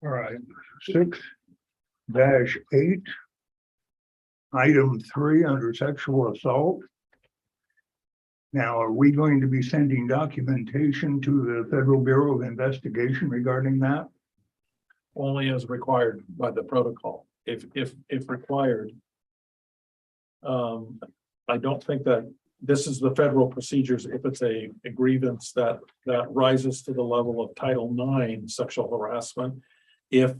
All right, 6-8. Item 3 under sexual assault. Now, are we going to be sending documentation to the Federal Bureau of Investigation regarding that? Only as required by the protocol, if required. I don't think that this is the federal procedures, if it's a grievance that rises to the level of Title IX sexual harassment. If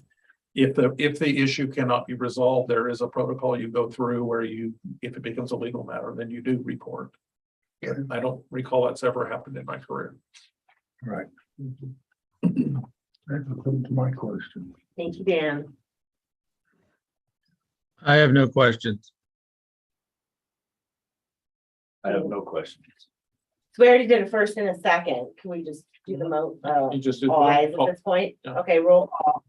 the issue cannot be resolved, there is a protocol you go through where if it becomes a legal matter, then you do report. Okay. I don't recall that's ever happened in my career. Right. That concludes my question. Thank you, Dan. I have no questions. I have no questions. So we already did a first and a second. Can we just do the You just do. all ayes at this point? Yeah. Okay, roll call.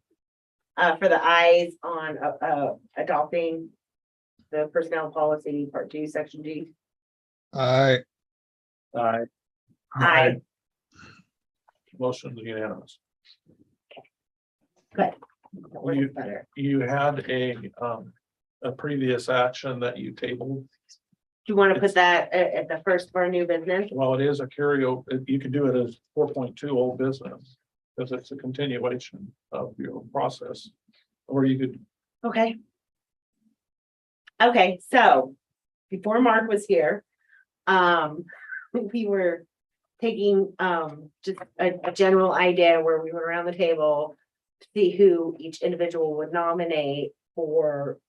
For the ayes on adopting the personnel policy, part 2, section G. I, Aye. Motion is unanimous. Good. You- Better. You had a previous action that you tabled. Do you want to put that at the first for new business? Well, it is a carryover. You could do it as 4.2 old business. Because it's a continuation of your process. Or you could, Okay. Okay, so before Mark was here, we were taking, just a general idea where we went around the table to see who each individual would nominate for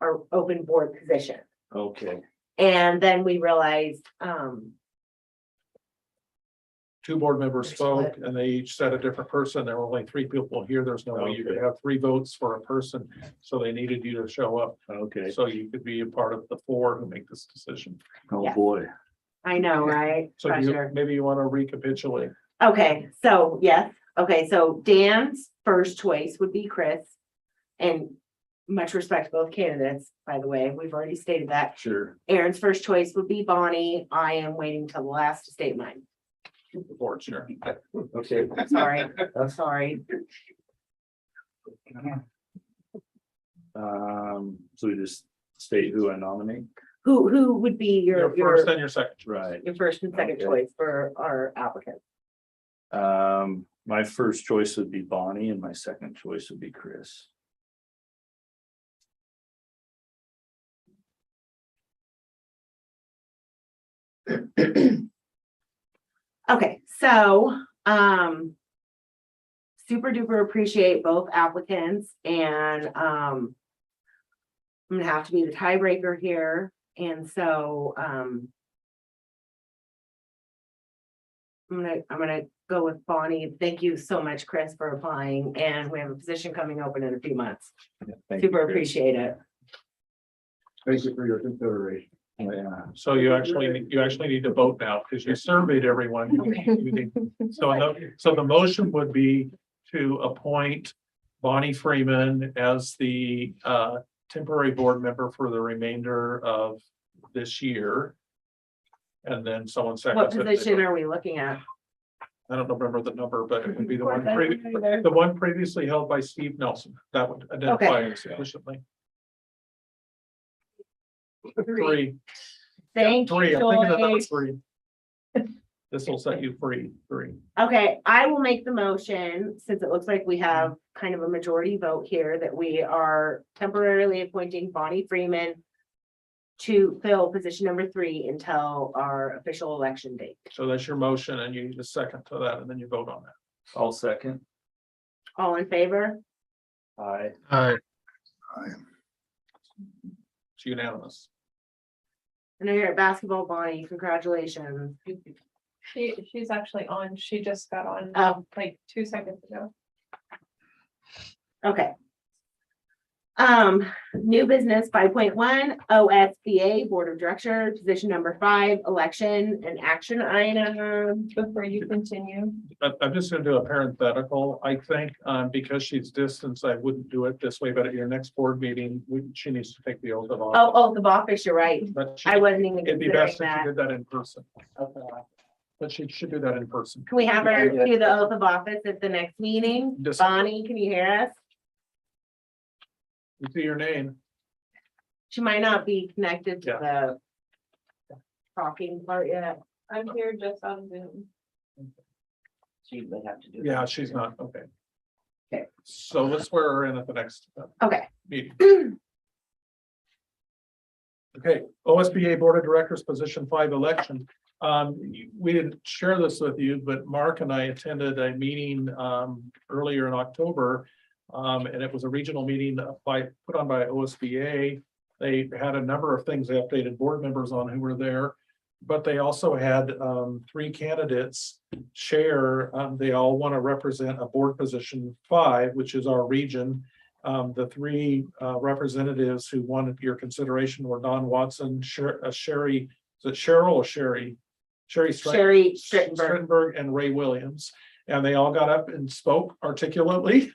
our open board position. Okay. And then we realized, two board members spoke and they each said a different person. There were only three people here. There's no way you could have three votes for a person. So they needed you to show up. Okay. So you could be a part of the four who make this decision. Oh, Yeah. boy. I know, right? So maybe you want to recapitulate. Okay, so yes, okay, so Dan's first choice would be Chris. And much respect to both candidates, by the way, we've already stated that. Sure. Aaron's first choice would be Bonnie. I am waiting till the last to state mine. The board, sure. Okay. Sorry, sorry. So we just state who I nominate? Who would be Your first and your second. Right. your first and second Okay. choice for our applicant? My first choice would be Bonnie and my second choice would be Chris. Okay, so, super duper appreciate both applicants and, I'm gonna have to be the tiebreaker here, and so, I'm gonna go with Bonnie. Thank you so much, Chris, for applying, and we have a position coming open in a few months. Thank you, Super Chris. appreciate it. Thank you for your consideration. Yeah. So you actually need to vote now because you surveyed everyone. So the motion would be to appoint Bonnie Freeman as the temporary board member for the remainder of this year. And then someone What seconds it. position are we looking at? I don't remember the number, but it would be the one previously held by Steve Nelson. That would identify it sufficiently. Three. Thank Three, you, I'm thinking of number Joy. three. This will set you free, three. Okay, I will make the motion, since it looks like we have kind of a majority vote here, that we are temporarily appointing Bonnie Freeman to fill position number 3 until our official election date. So that's your motion and you need a second to that and then you vote on that. I'll second. All in favor? Aye. It's unanimous. I know you're at basketball, Bonnie, congratulations. She's actually on, she just got on, Oh. like 2 seconds ago. Okay. New business 5.1 OSBA Board of Directors, position number 5, election and action item. Before you continue, I'm just gonna do a parenthetical. I think, because she's distance, I wouldn't do it this way, but at your next board meeting, she needs to take the oath of office. Oh, the office, you're right. But she- I wasn't even It'd be considering best if she that. did that in person, but she should do that in person. Can we have her do the oath of office at the next meeting? Just- Bonnie, can you hear us? You see your name. She might not be connected to Yeah. the talking part yet. I'm here just on Zoom. She would have to do. Yeah, that. she's not, okay. Okay. So let's swear her in at the next Okay, meeting. Okay, OSBA Board of Directors, position 5 election. We didn't share this with you, but Mark and I attended a meeting earlier in October. And it was a regional meeting put on by OSBA. They had a number of things they updated board members on who were there. But they also had 3 candidates share. They all want to represent a board position 5, which is our region. The 3 representatives who wanted your consideration were Don Watson, Sherry, is it Cheryl or Sherry? Sherry Strittenberg. Strittenberg and Ray Williams. And they all got up and spoke articulately.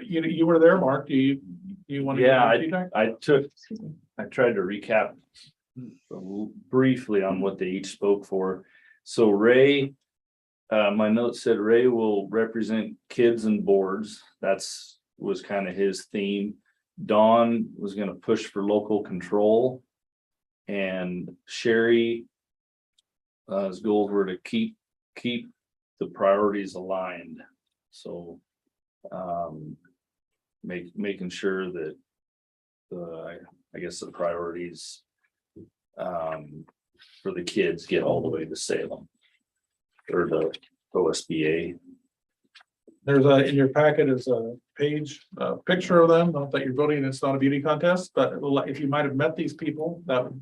You were there, Mark. Do you want to? Yeah, give feedback? I tried to recap briefly on what they each spoke for. So Ray My note said Ray will represent kids and boards. Was kind of his theme. Dawn was gonna push for local control. And Sherry. His goals were to keep the priorities aligned, so. Making sure that. I guess the priorities. For the kids get all the way to Salem. Or the OSBA. There's in your packet is a page, picture of them, not that you're voting, it's not a beauty contest, but if you might have met these people, that would.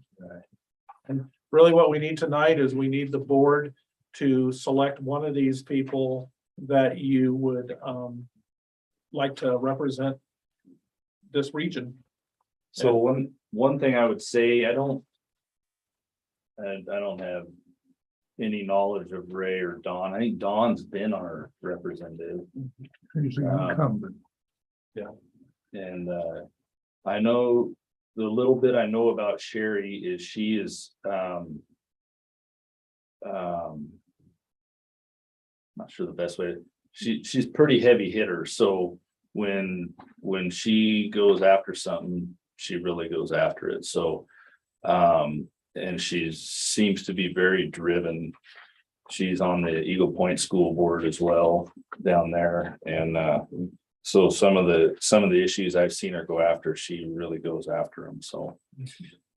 And really what we need tonight is we need the board to select one of these people that you would, like to represent this region. So one thing I would say, I don't have any knowledge of Ray or Dawn. I think Dawn's been our representative. He's the incumbent. And I know the little bit I know about Sherry is she is not sure the best way. She's pretty heavy hitter. So when she goes after something, she really goes after it. So and she seems to be very driven. She's on the Eagle Point School Board as well down there. And so some of the issues I've seen her go after, she really goes after them. So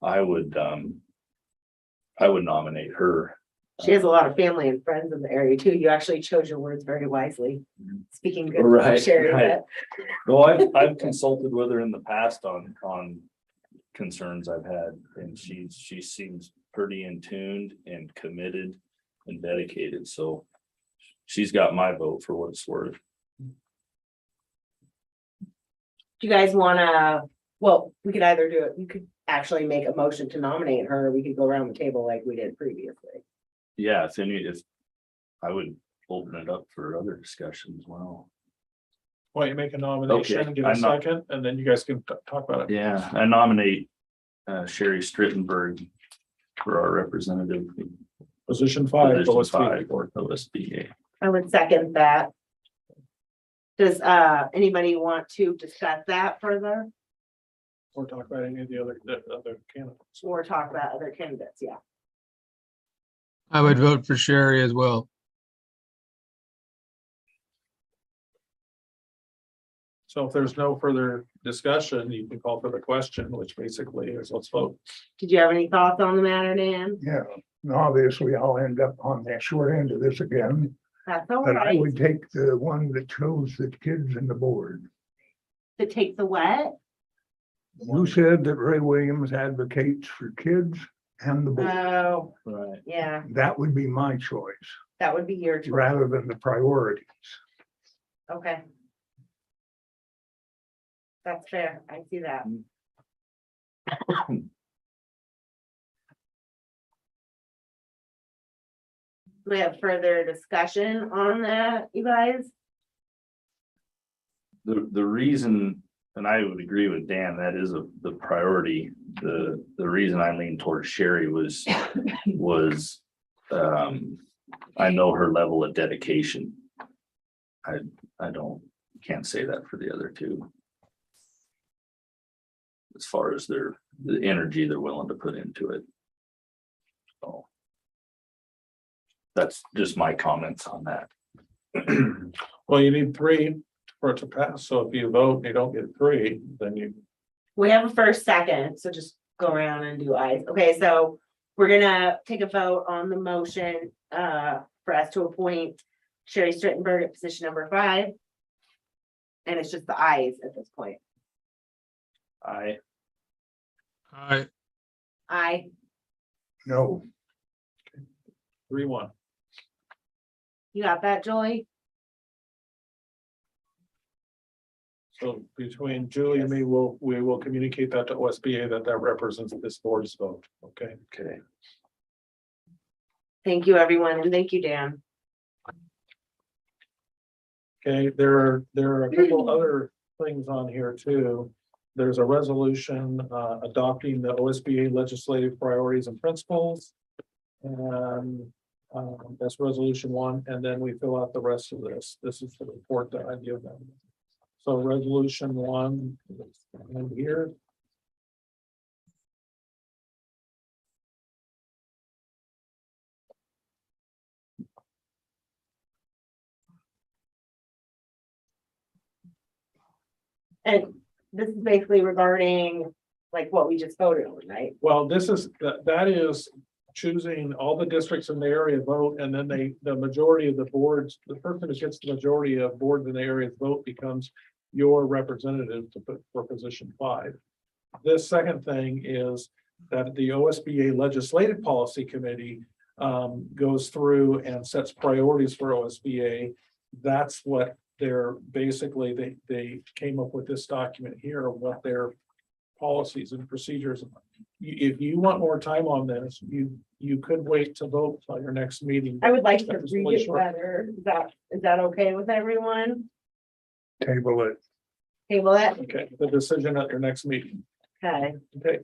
I would nominate her. She has a lot of family and friends in the area too. You actually chose your words very wisely. Speaking good. Right, Sherry, right. but- No, I've consulted with her in the past on concerns I've had, and she seems pretty in tuned and committed and dedicated. So she's got my vote for what it's worth. Do you guys wanna, well, we could either do it, you could actually make a motion to nominate her, or we could go around the table like we did previously. Yeah, if I would open it up for other discussion as well. Why don't you make a nomination, Okay, give a I'm not- second, and then you guys can talk about it. Yeah, I nominate Sherry Strittenberg for our representative. Position 5. Position OSBA 5 board. OSBA. I would second that. Does anybody want to discuss that further Or talk about any of the other candidates. or talk about other candidates? Yeah. I would vote for Sherry as well. So if there's no further discussion, you can call for the question, which basically is let's vote. Did you have any thoughts on the matter, Dan? Yeah, and obviously I'll end up on the short end of this again, That's all but I right. would take the one that chose the kids and the board. To take the what? You said that Ray Williams advocates for kids and the board. Oh, Right. yeah, That would be my choice, that would be your choice. rather than the priorities. Okay. That's fair. I see that. Do we have further discussion on that, you guys? The reason, and I would agree with Dan, that is the priority. The reason I leaned towards Sherry was I know her level of dedication. I can't say that for the other two. As far as the energy they're willing to put into it. So. That's just my comments on that. Well, you need 3 for it to pass. So if you vote and you don't get 3, then you, We have a first, second, so just go around and do ayes. Okay, so we're gonna take a vote on the motion for us to appoint Sherry Strittenberg at position number 5. And it's just the ayes at this point. I Aye. No, 3-1. You got that, Joy? So between Julie and me, we will communicate that to OSBA that represents this board's vote. Okay. okay. Thank you, everyone, and thank you, Dan. Okay, there are a couple other things on here too. There's a resolution adopting the OSBA legislative priorities and principles. And That's resolution 1, and then we fill out the rest of this. This is the report that I give them. So resolution 1 is in here. And this is basically regarding like what we just voted on, right? Well, this is, that is choosing all the districts in the area vote, and then the majority of the boards, the person who gets the majority of boards in the area vote becomes your representative to put for position 5. This second thing is that the OSBA Legislative Policy Committee goes through and sets priorities for OSBA. That's what they're basically, they came up with this document here of what their policies and procedures. If you want more time on this, you could wait to vote till your next meeting. I would like to That was read really it short. better. Is that okay with everyone? Table it. Table it? Okay, the decision at your next meeting. Okay. Okay,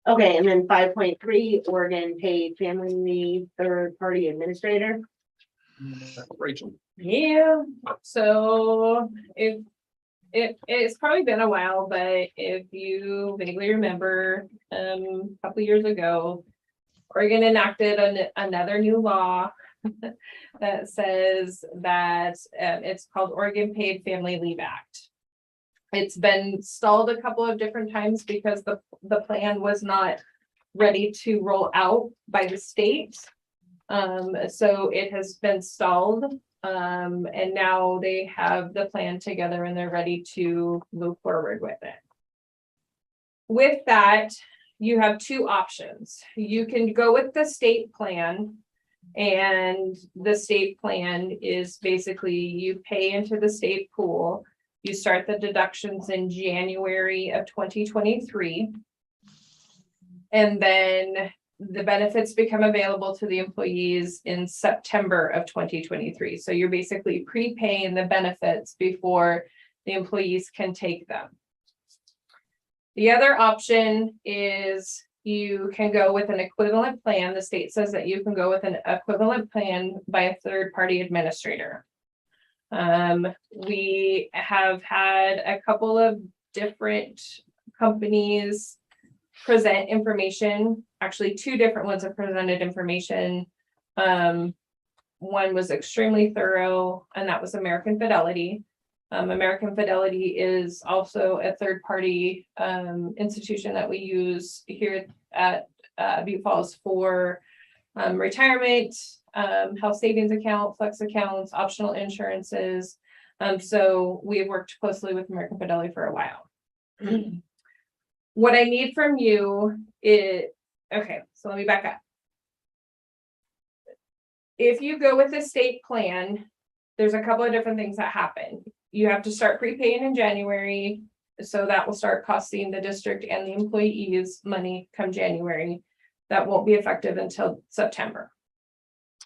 Okay, and then 5.3, Oregon paid family leave third party administrator. Rachel. Yeah, so it's probably been a while, but if you vaguely remember, a couple years ago, Oregon enacted another new law that says that it's called Oregon Paid Family Leave Act. It's been stalled a couple of different times because the plan was not ready to roll out by the state. So it has been stalled. And now they have the plan together and they're ready to move forward with it. With that, you have two options. You can go with the state plan. And the state plan is basically you pay into the state pool. You start the deductions in January of 2023. And then the benefits become available to the employees in September of 2023. So you're basically prepaying the benefits before the employees can take them. The other option is you can go with an equivalent plan. The state says that you can go with an equivalent plan by a third-party administrator. We have had a couple of different companies present information. Actually, two different ones have presented information. One was extremely thorough, and that was American Fidelity. American Fidelity is also a third-party institution that we use here at Butte Falls for retirement, health savings account, flex accounts, optional insurances. So we have worked closely with American Fidelity for a while. What I need from you is, okay, so let me back up. If you go with the state plan, there's a couple of different things that happen. You have to start prepaying in January. So that will start costing the district and the employees money come January. That won't be effective until September.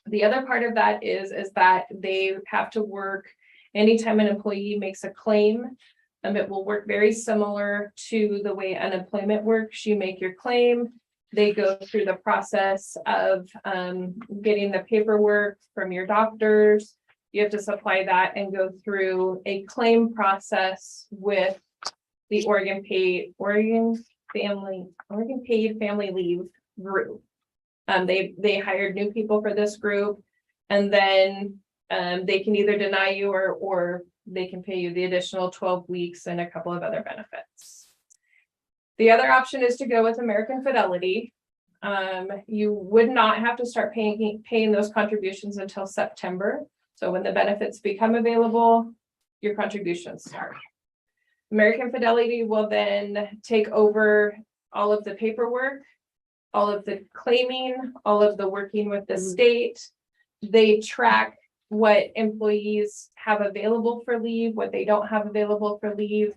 The other part of that is that they have to work anytime an employee makes a claim. It will work very similar to the way unemployment works. You make your claim. They go through the process of getting the paperwork from your doctors. You have to supply that and go through a claim process with the Oregon Paid Family Leave group. They hired new people for this group, and then they can either deny you or they can pay you the additional 12 weeks and a couple of other benefits. The other option is to go with American Fidelity. You would not have to start paying those contributions until September. So when the benefits become available, your contributions start. American Fidelity will then take over all of the paperwork, all of the claiming, all of the working with the state. They track what employees have available for leave, what they don't have available for leave.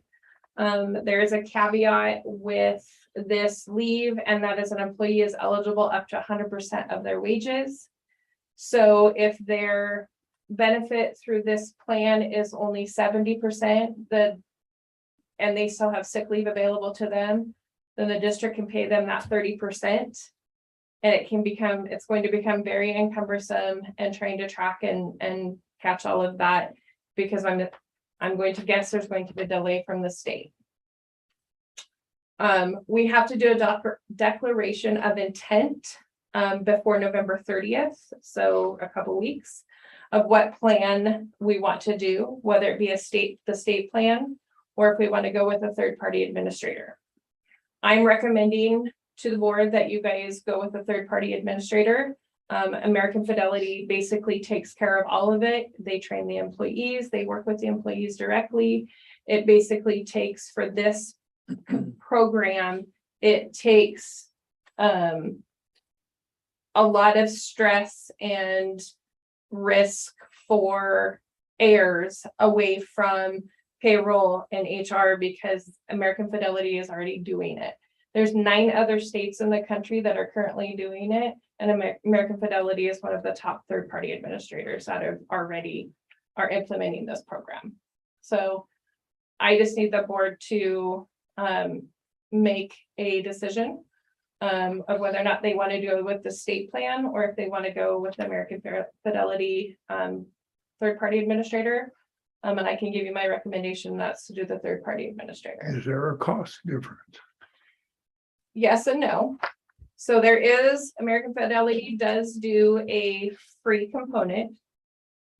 There is a caveat with this leave, and that is an employee is eligible up to 100% of their wages. So if their benefit through this plan is only 70%, and they still have sick leave available to them, then the district can pay them that 30%. And it's going to become very encumbersome and trying to track and catch all of that. Because I'm going to guess there's going to be a delay from the state. We have to do a declaration of intent before November 30th, so a couple weeks, of what plan we want to do, whether it be the state plan, or if we want to go with a third-party administrator. I'm recommending to the board that you guys go with a third-party administrator. American Fidelity basically takes care of all of it. They train the employees, they work with the employees directly. It basically takes, for this program, it takes a lot of stress and risk for heirs away from payroll and HR, because American Fidelity is already doing it. There's 9 other states in the country that are currently doing it, and American Fidelity is one of the top third-party administrators that are implementing this program. So I just need the board to make a decision of whether or not they want to go with the state plan, or if they want to go with the American Fidelity third-party administrator. And I can give you my recommendation, that's to do the third-party administrator. Is there a cost difference? Yes and no. So there is, American Fidelity does do a free component.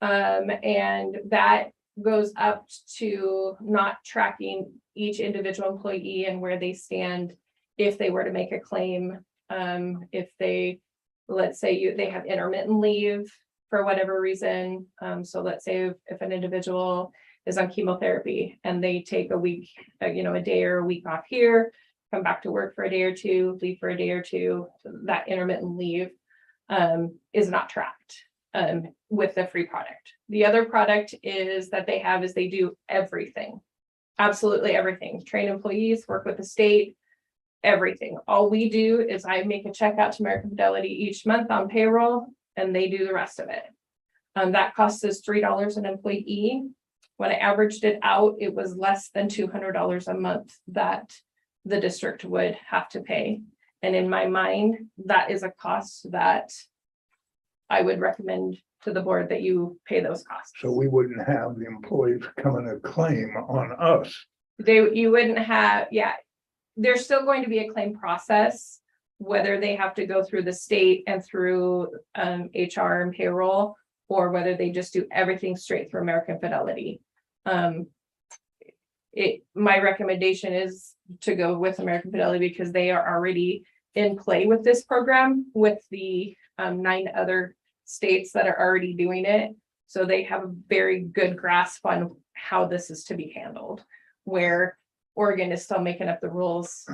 And that goes up to not tracking each individual employee and where they stand if they were to make a claim. If they, let's say they have intermittent leave for whatever reason. So let's say if an individual is on chemotherapy and they take a week, a day or a week off here, come back to work for a day or two, leave for a day or two, that intermittent leave is not tracked with the free product. The other product is that they have is they do everything, absolutely everything. Train employees, work with the state, everything. All we do is I make a check out to American Fidelity each month on payroll, and they do the rest of it. That costs us $3 an employee. When I averaged it out, it was less than $200 a month that the district would have to pay. And in my mind, that is a cost that I would recommend to the board that you pay those costs. So we wouldn't have the employees coming to claim on us. You wouldn't have, yeah. There's still going to be a claim process, whether they have to go through the state and through HR and payroll, or whether they just do everything straight through American Fidelity. My recommendation is to go with American Fidelity because they are already in play with this program with the 9 other states that are already doing it. So they have a very good grasp on how this is to be handled, where Oregon is still making up the rules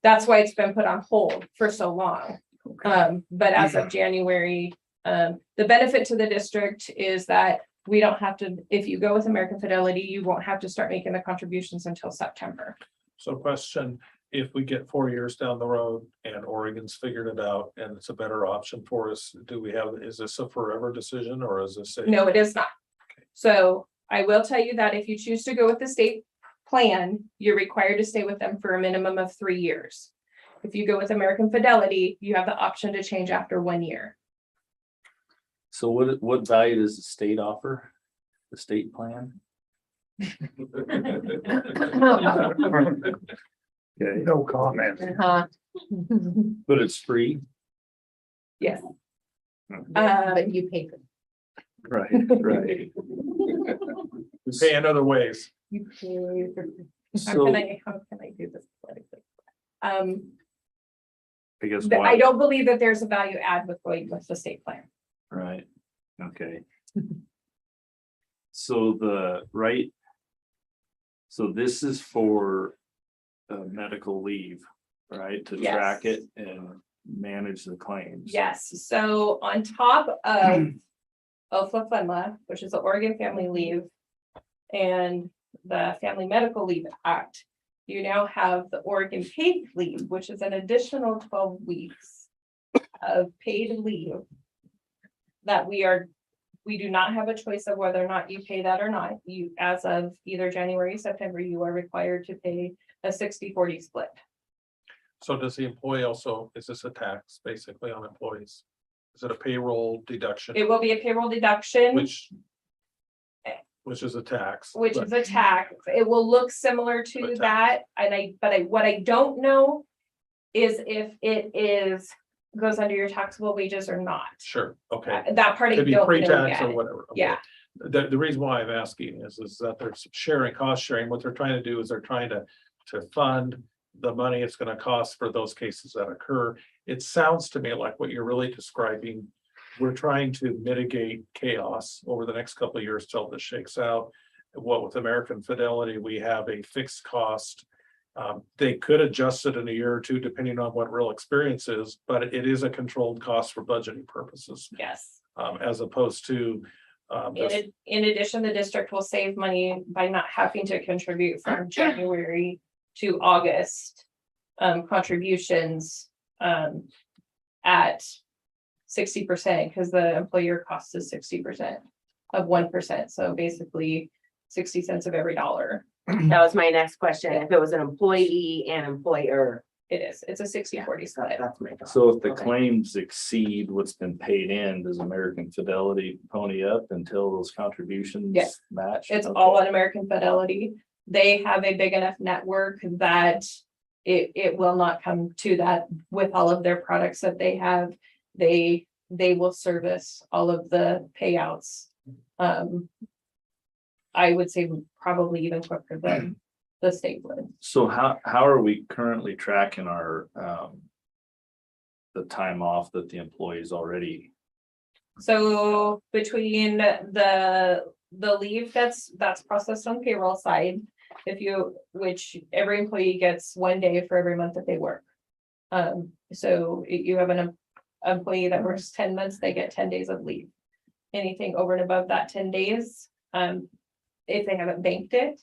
that's why it's been put on hold for so long. But as of January, the benefit to the district is that we don't have to, if you go with American Fidelity, you won't have to start making the contributions until September. So question, if we get 4 years down the road and Oregon's figured it out and it's a better option for us, is this a forever decision, or is this? No, it is not. So I will tell you that if you choose to go with the state plan, you're required to stay with them for a minimum of 3 years. If you go with American Fidelity, you have the option to change after 1 year. So what value does the state offer? The state plan? Okay, no comment. But it's free? Yes. But you pay for it. Right. We pay in other ways. You pay for. So How can I do this politically? I guess I why, don't believe that there's a value add with going with the state plan. right, okay. So so this is for medical leave, right? To Yes. track it and manage the claims. Yes, so on top of OFLA-FMLA, which is the Oregon Family Leave and the Family Medical Leave Act, you now have the Oregon Paid Leave, which is an additional 12 weeks of paid leave that we are we do not have a choice of whether or not you pay that or not. You, as of either January, September, you are required to pay a 60-40 split. So does the employee also, is this a tax basically on employees? Is it a payroll deduction? It will be a payroll deduction, Which is a tax. which but- is a tax. It will look similar to But that, and what I don't know is if it goes under your taxable wages or not. Sure, okay. That part I Could be don't know pre-tax or yet. whatever. okay. Yeah. The reason why I'm asking is that there's sharing, cost sharing. What they're trying to do is they're trying to fund the money it's gonna cost for those cases that occur. It sounds to me like what you're really describing, we're trying to mitigate chaos over the next couple of years till this shakes out. What with American Fidelity, we have a fixed cost. They could adjust it in a year or two, depending on what real experience is, but it is a controlled cost for budgeting purposes. Yes. As opposed to. In addition, the district will save money by not having to contribute from January to August. Contributions at 60%, because the employer cost is 60% of 1%. So basically 60 cents of every dollar. That was my next question. If it was an employee and employer. It's a 60-40 split. That's my thought. So if the Okay. claims exceed what's been paid in, does American Fidelity pony up until those contributions Yes. match? It's Okay. all on American Fidelity. They have a big enough network that it will not come to that with all of their products that they have. They will service all of the payouts. I would say probably even quicker than the state would. So how are we currently tracking our, the time off that the employees already? So between the leave that's processed on payroll side, which every employee gets 1 day for every month that they work. So you have an employee that works 10 months, they get 10 days of leave. Anything over and above that 10 days, if they haven't banked it,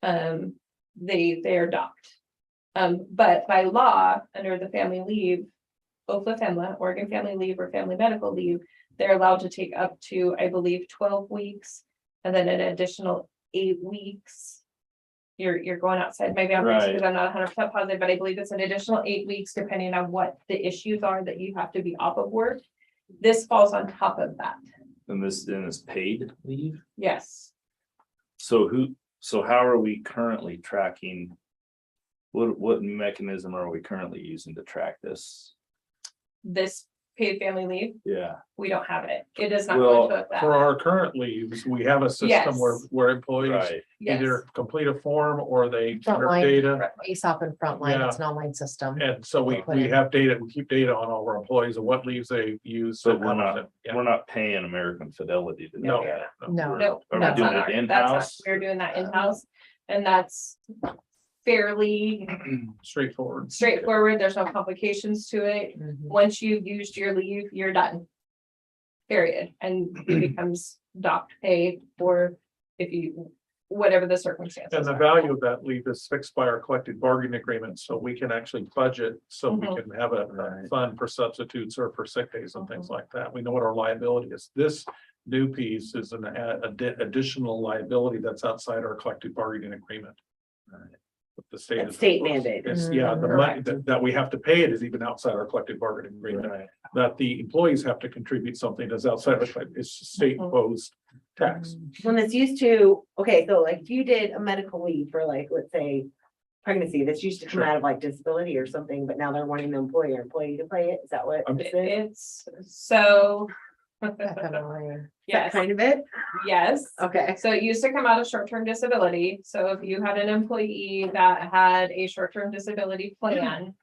they are docked. But by law, under the family leave, OFLA, Oregon Family Leave or Family Medical Leave, they're allowed to take up to, I believe, 12 weeks and then an additional 8 weeks. You're going outside my boundaries Right. because I'm not 100% positive, but I believe it's an additional 8 weeks depending on what the issues are that you have to be off of work. This falls on top of that. And this is paid leave? Yes. So how are we currently tracking? What mechanism are we currently using to track this? This paid family leave, Yeah, we don't have it. It does not go Well, into for that. our current leaves, we have a system Yes. where employees right. Yes. either complete a form or they enter Frontline. data. ASOP and Frontline, it's an online system. And so we have data, we keep data on all our employees and what leaves they use. But and how we're much not, it- yeah. we're not paying American Fidelity to do No. that. No. We're- No, Are we that's doing not it that's not- in-house? We're doing that in-house, and that's fairly Straightforward. straightforward. There's no complications to it. Mhm. Once you've used your leave, you're done. Period. And it becomes docked pay or if you, whatever the circumstances. And the are. value of that leave is fixed by our collective bargaining agreement, so we can actually budget, so we Mhm. can have a Right. fund for substitutes or for sick days and Mm-hmm. things like that. We know what our liability is. This new piece is an additional liability that's outside our collective bargaining agreement. But the state It's is. state mandated. It's, yeah, the money Correct. that we have to pay it is even outside our collective bargaining agreement. That the employees have to contribute something that's outside of it, it's state imposed tax. When it's used to, okay, so like if you did a medical leave for like, let's say. Pregnancy, that's used to come Sure. out of like disability or something, but now they're wanting the employee to pay it. Is that what? I'm- this is? It's so. Definitely. Is that Yes, kind of it? yes. Okay. So it used to come out of short-term disability. So if you had an employee that had a short-term disability plan,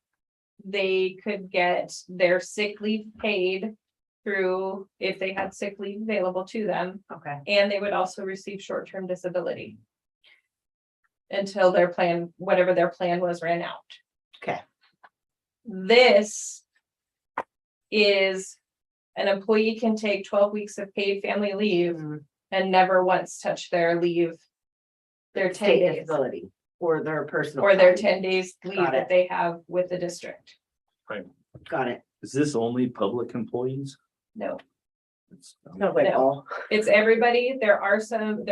they could get their sick leave paid through, if they had sick leave available to them, Okay. and they would also receive short-term disability until their plan, whatever their plan was, ran out. Okay. This is an employee can take 12 weeks of paid family leave Mhm. and never once touch their leave. Their 10 State days disability or their personal. or their time. 10 days leave Got that it. they have with the district. Got it. Is this only public employees? No, Sounds like all. It's everybody. There are some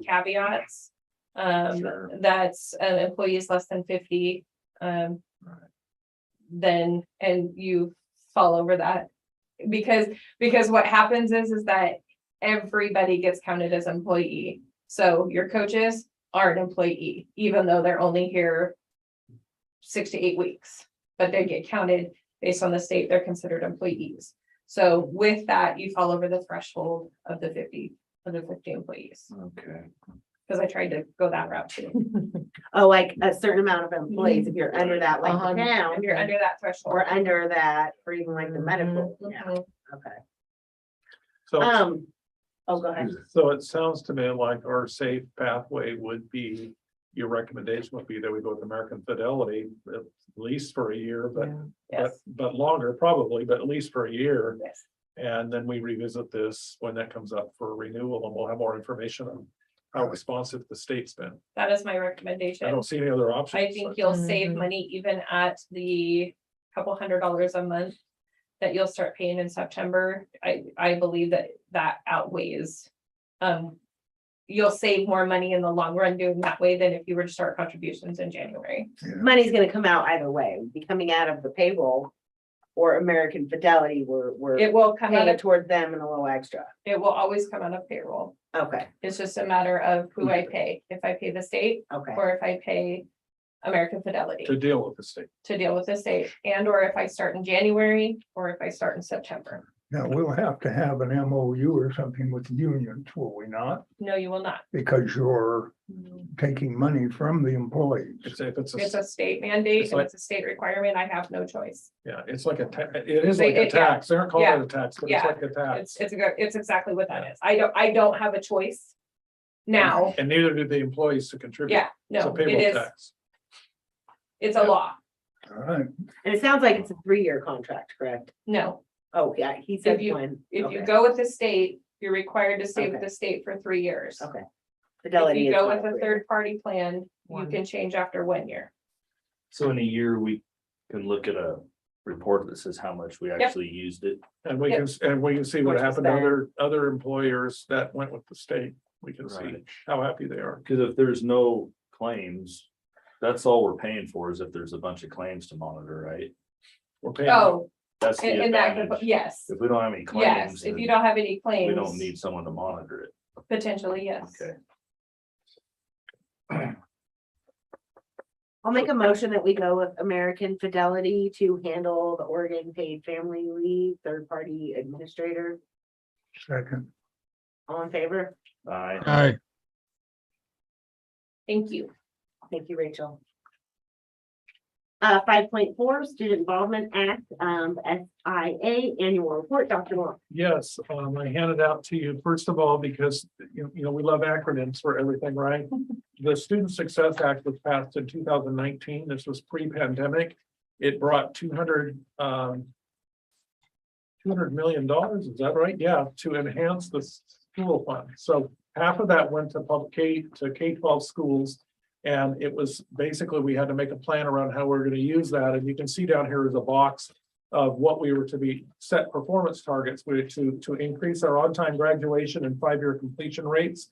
caveats. Sure. That's employees less than 50. Then, and you fall over that. Because what happens is that everybody gets counted as employee. So your coaches are an employee, even though they're only here 6 to 8 weeks, but they get counted based on the state, they're considered employees. So with that, you fall over the threshold of the 50 employees, Okay. because I tried to go that route too. Oh, like a certain amount of employees, if you're under that, like the town. If you're under that threshold. Or under that, or even like the medical, yeah, Mhm. okay. So, Oh, go ahead. so it sounds to me like our safe pathway would be, your recommendation would be that we go with American Fidelity at least for a year, but Yes, but longer probably, but at least for a year. yes. And then we revisit this when that comes up for renewal, and we'll have more information on how responsive the state's been. That is my I recommendation. don't see any other options. I think you'll save money even at the couple $100s a month that you'll start paying in September. I believe that outweighs. You'll save more money in the long run doing that way than if you were to start contributions in January. Money's gonna come out either way, It'd be coming out of the payroll or American Fidelity, we're It will come out paying of, towards them and a little extra. it will always come out of payroll. Okay, It's just a matter of who I pay, if I pay the state okay. or if I pay American Fidelity To deal with the state. to deal with the state, and or if I start in January or if I start in September. Now, we'll have to have an MOU or something with the unions, will we not? No, you will not. Because you're taking money from the employees. If it's It's a, a state mandate It's and like- it's a state requirement. I have no choice. yeah, it's like it is like a Yeah. tax. They aren't calling Yeah. it a tax, but it's Yeah. like a tax. It's exactly what that is. I don't have a choice now. And neither do the employees to contribute. Yeah, It's a no, it payroll is, tax. it's a law. All right, And it sounds like it's a 3-year contract, correct? No, Oh, yeah, he said If you- one. if you Okay. go with the state, you're required to stay with Okay. the state for 3 years. Okay. If Fidelity you is go not with a 3. third party plan, you One. can change after 1 year. So in a year, we can look at a report that says how much we actually used it. And we can, see what What's the happened to spend? other employers that went with the state. We can see Right. how happy they are. Because if there's no claims, that's all we're paying for is if there's a bunch of claims to monitor, right? We're paying. Oh, That's the and that, advantage. yes, If we don't have any yes. claims, If you then don't have any claims. we don't need someone to monitor it. Potentially, yes. Okay. I'll make a motion that we go with American Fidelity to handle the Oregon paid family leave, third-party administrator. second, All in favor? Aye. Thank you. Thank you, Rachel. 5.4, Student Involvement Act, SIA Annual Report, Dr. Long. Yes, I handed out to you, first of all, because, you know, we love acronyms for everything, right? The Student Success Act was passed in 2019. This was pre-pandemic. It brought $200 million, is that right? Yeah, to enhance the school fund. So half of that went to K-12 schools. And it was basically, we had to make a plan around how we're going to use that. And you can see down here is a box of what we were to be set performance targets to increase our on-time graduation and 5-year completion rates,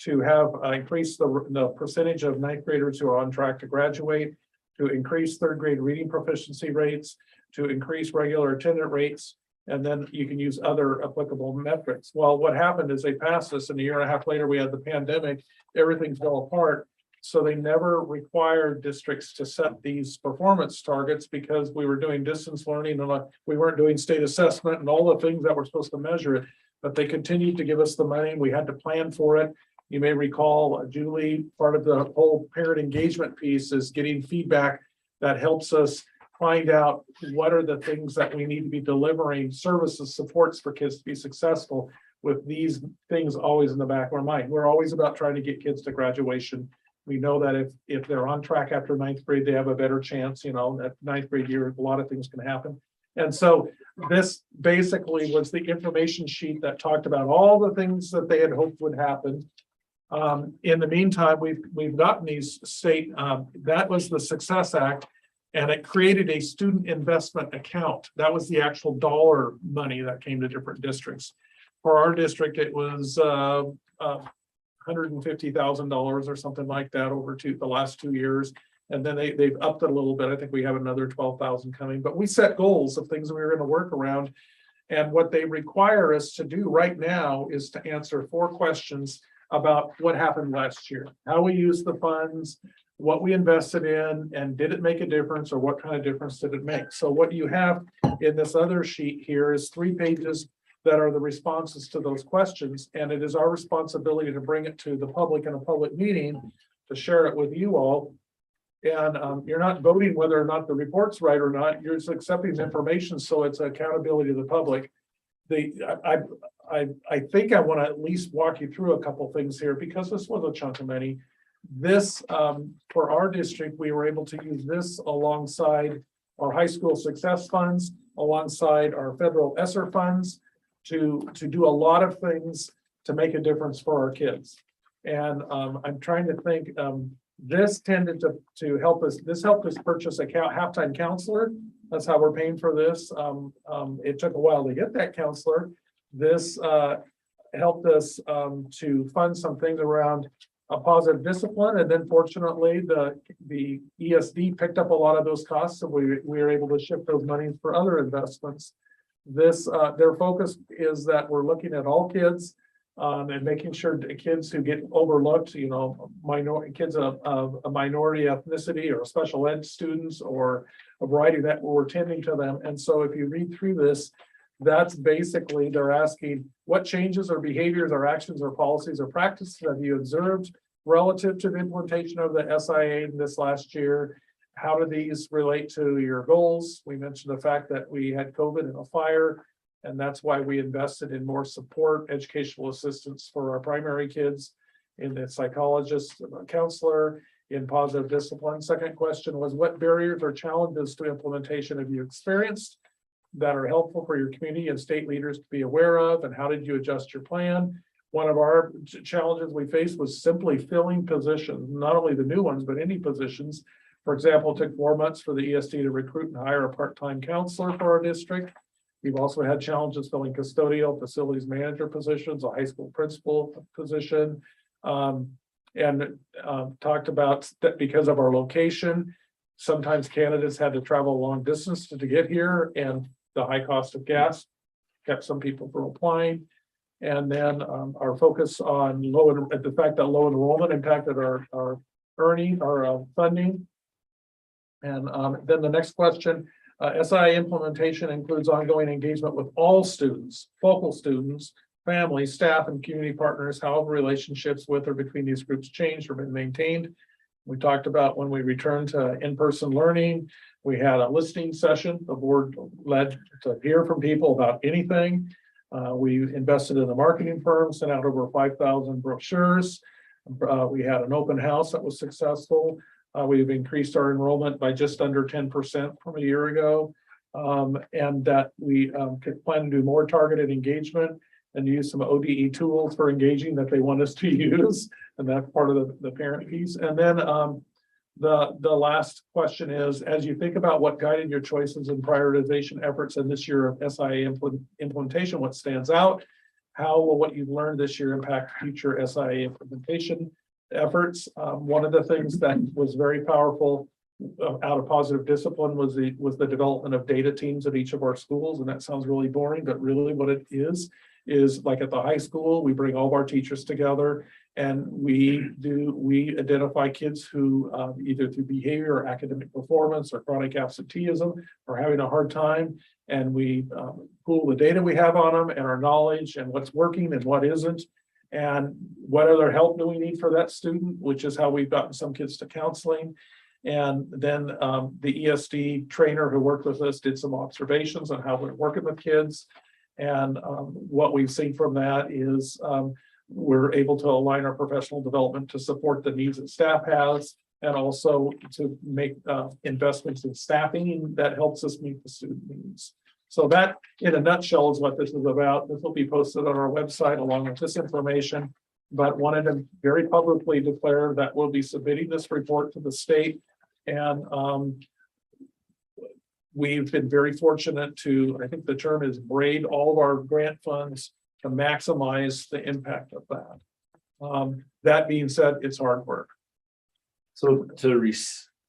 to have increase the percentage of 9th graders who are on track to graduate, to increase 3rd grade reading proficiency rates, to increase regular attendance rates, and then you can use other applicable metrics. Well, what happened is they passed this, and a year and a half later, we had the pandemic, everything fell apart. So they never required districts to set these performance targets because we were doing distance learning and we weren't doing state assessment and all the things that were supposed to measure it. But they continued to give us the money. We had to plan for it. You may recall, Julie, part of the whole parent engagement piece is getting feedback that helps us find out what are the things that we need to be delivering, services, supports for kids to be successful, with these things always in the back of our mind. We're always about trying to get kids to graduation. We know that if they're on track after 9th grade, they have a better chance, you know, at 9th grade year, a lot of things can happen. And so this basically was the information sheet that talked about all the things that they had hoped would happen. In the meantime, we've gotten these state, that was the Success Act, and it created a student investment account. That was the actual dollar money that came to different districts. For our district, it was $150,000 or something like that over the last 2 years. And then they've upped it a little bit. I think we have another 12,000 coming, but we set goals of things we were gonna work around. And what they require us to do right now is to answer 4 questions about what happened last year, how we used the funds, what we invested in, and did it make a difference, or what kind of difference did it make? So what you have in this other sheet here is 3 pages that are the responses to those questions. And it is our responsibility to bring it to the public in a public meeting to share it with you all. And you're not voting whether or not the report's right or not, you're just accepting the information, so it's accountability to the public. I think I want to at least walk you through a couple things here, because this was a chunk of money. This, for our district, we were able to use this alongside our high school success funds, alongside our federal ESSER funds, to do a lot of things to make a difference for our kids. And I'm trying to think, this tended to help us, this helped us purchase a halftime counselor. That's how we're paying for this. It took a while to get that counselor. This helped us to fund some things around a positive discipline. And then fortunately, the ESD picked up a lot of those costs, and we were able to shift those monies for other investments. This, their focus is that we're looking at all kids, and making sure the kids who get overlooked, you know, kids of a minority ethnicity or special ed students or a variety, that we're tending to them. And so if you read through this, that's basically, they're asking what changes or behaviors or actions or policies or practices have you observed relative to the implementation of the SIA in this last year? How do these relate to your goals? We mentioned the fact that we had COVID and a fire, and that's why we invested in more support, educational assistance for our primary kids, in the psychologist, counselor, in positive discipline. Second question was, what barriers or challenges to implementation have you experienced that are helpful for your community and state leaders to be aware of, and how did you adjust your plan? One of our challenges we faced was simply filling positions, not only the new ones, but any positions. For example, it took 4 months for the ESD to recruit and hire a part-time counselor for our district. We've also had challenges filling custodial, facilities manager positions, a high school principal position, and talked about that because of our location. Sometimes candidates had to travel a long distance to get here, and the high cost of gas kept some people from applying. And then our focus on the fact that low enrollment impacted our funding. And then the next question, SIA implementation includes ongoing engagement with all students, focal students, families, staff, and community partners, however relationships with or between these groups changed or been maintained. We talked about when we returned to in-person learning, we had a listening session. The board led to hear from people about anything. We invested in a marketing firm, sent out over 5,000 brochures. We had an open house that was successful. We've increased our enrollment by just under 10% from a year ago. And that we plan to do more targeted engagement and use some ODE tools for engaging that they want us to use. And that's part of the parent piece. And then the last question is, as you think about what guided your choices and prioritization efforts in this year of SIA implementation, what stands out? How will what you've learned this year impact future SIA implementation efforts? One of the things that was very powerful out of positive discipline was the development of data teams at each of our schools. And that sounds really boring, but really what it is like at the high school, we bring all of our teachers together and we identify kids who either through behavior or academic performance or chronic absenteeism are having a hard time. And we pool the data we have on them and our knowledge and what's working and what isn't. And what other help do we need for that student, which is how we've gotten some kids to counseling. And then the ESD trainer who worked with us did some observations on how we're working with kids. And what we've seen from that is we're able to align our professional development to support the needs that staff has, and also to make investments in staffing that helps us meet the student needs. So that, in a nutshell, is what this is about. This will be posted on our website along with this information, but wanted to very publicly declare that we'll be submitting this report to the state. And we've been very fortunate to, I think the term is braid all of our grant funds to maximize the impact of that. That being said, it's hard work. So to